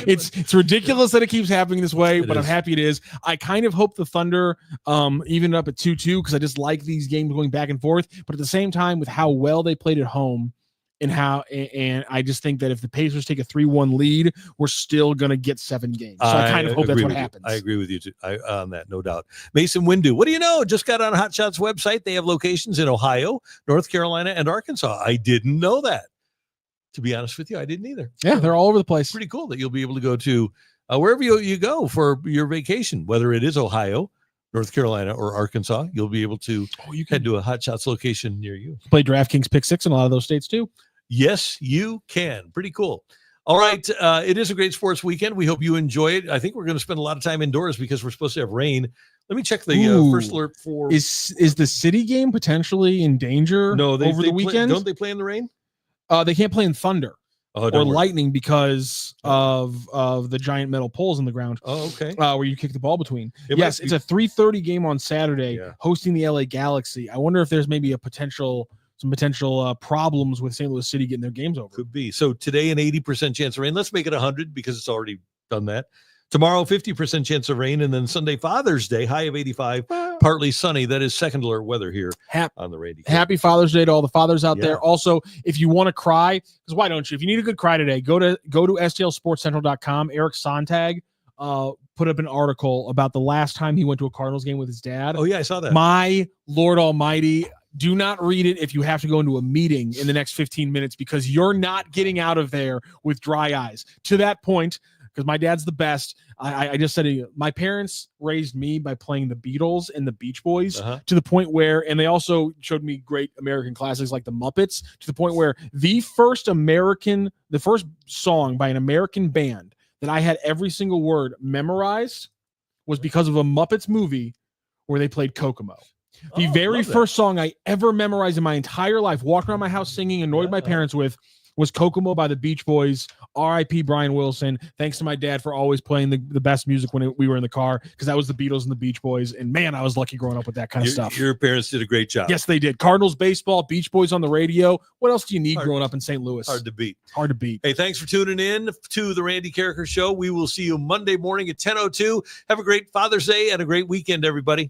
It's ridiculous that it keeps happening this way, but I'm happy it is. I kind of hope the Thunder even up at 2-2, because I just like these games going back and forth. But at the same time, with how well they played at home, and I just think that if the Pacers take a 3-1 lead, we're still going to get 7 games. So I kind of hope that's what happens. I agree with you too, on that, no doubt. Mason Windu, what do you know? Just got on Hot Shots website. They have locations in Ohio, North Carolina, and Arkansas. I didn't know that. To be honest with you, I didn't either. Yeah, they're all over the place. Pretty cool that you'll be able to go to wherever you go for your vacation, whether it is Ohio, North Carolina, or Arkansas. You'll be able to head to a Hot Shots location near you. Play DraftKings Pick 6 in a lot of those states too. Yes, you can. Pretty cool. All right. It is a great sports weekend. We hope you enjoy it. I think we're going to spend a lot of time indoors because we're supposed to have rain. Let me check the first alert for. Is the City game potentially in danger over the weekend? Don't they play in the rain? They can't play in thunder or worry. lightning because of the giant metal poles in the ground. Oh, okay. Where you kick the ball between. It's a 3:30 game on Saturday, hosting the LA Galaxy. I wonder if there's maybe some potential problems with St. Louis City getting their games over. Could be. So today, an 80% chance of rain. Let's make it 100 because it's already done that. Tomorrow, 50% chance of rain. And then Sunday, Father's Day, high of 85, partly sunny. That is second alert weather here on the radio. Happy Father's Day to all the fathers out there. Also, if you want to cry, because why don't you? If you need a good cry today, go to STLSportsCentral.com. Eric Sontag put up an article about the last time he went to a Cardinals game with his dad. Oh, yeah, I saw that. My Lord Almighty. Do not read it if you have to go into a meeting in the next 15 minutes, because you're not getting out of there with dry eyes. To that point, because my dad's the best, I just said to you, my parents raised me by playing the Beatles and the Beach Boys to the point where, and they also showed me great American classics like the Muppets, to the point where the first song by an American band that I had every single word memorized was because of a Muppets movie where they played Kokomo. The very first song I ever memorized in my entire life, walked around my house singing, annoyed my parents with, was Kokomo by the Beach Boys. R.I.P. Brian Wilson. Thanks to my dad for always playing the best music when we were in the car, because that was the Beatles and the Beach Boys. And man, I was lucky growing up with that kind of stuff. Your parents did a great job. Yes, they did. Cardinals baseball, Beach Boys on the radio. What else do you need growing up in St. Louis? Hard to beat. Hard to beat. Hey, thanks for tuning in to the Randy Karraker Show. We will see you Monday morning at 10:02. Have a great Father's Day and a great weekend, everybody.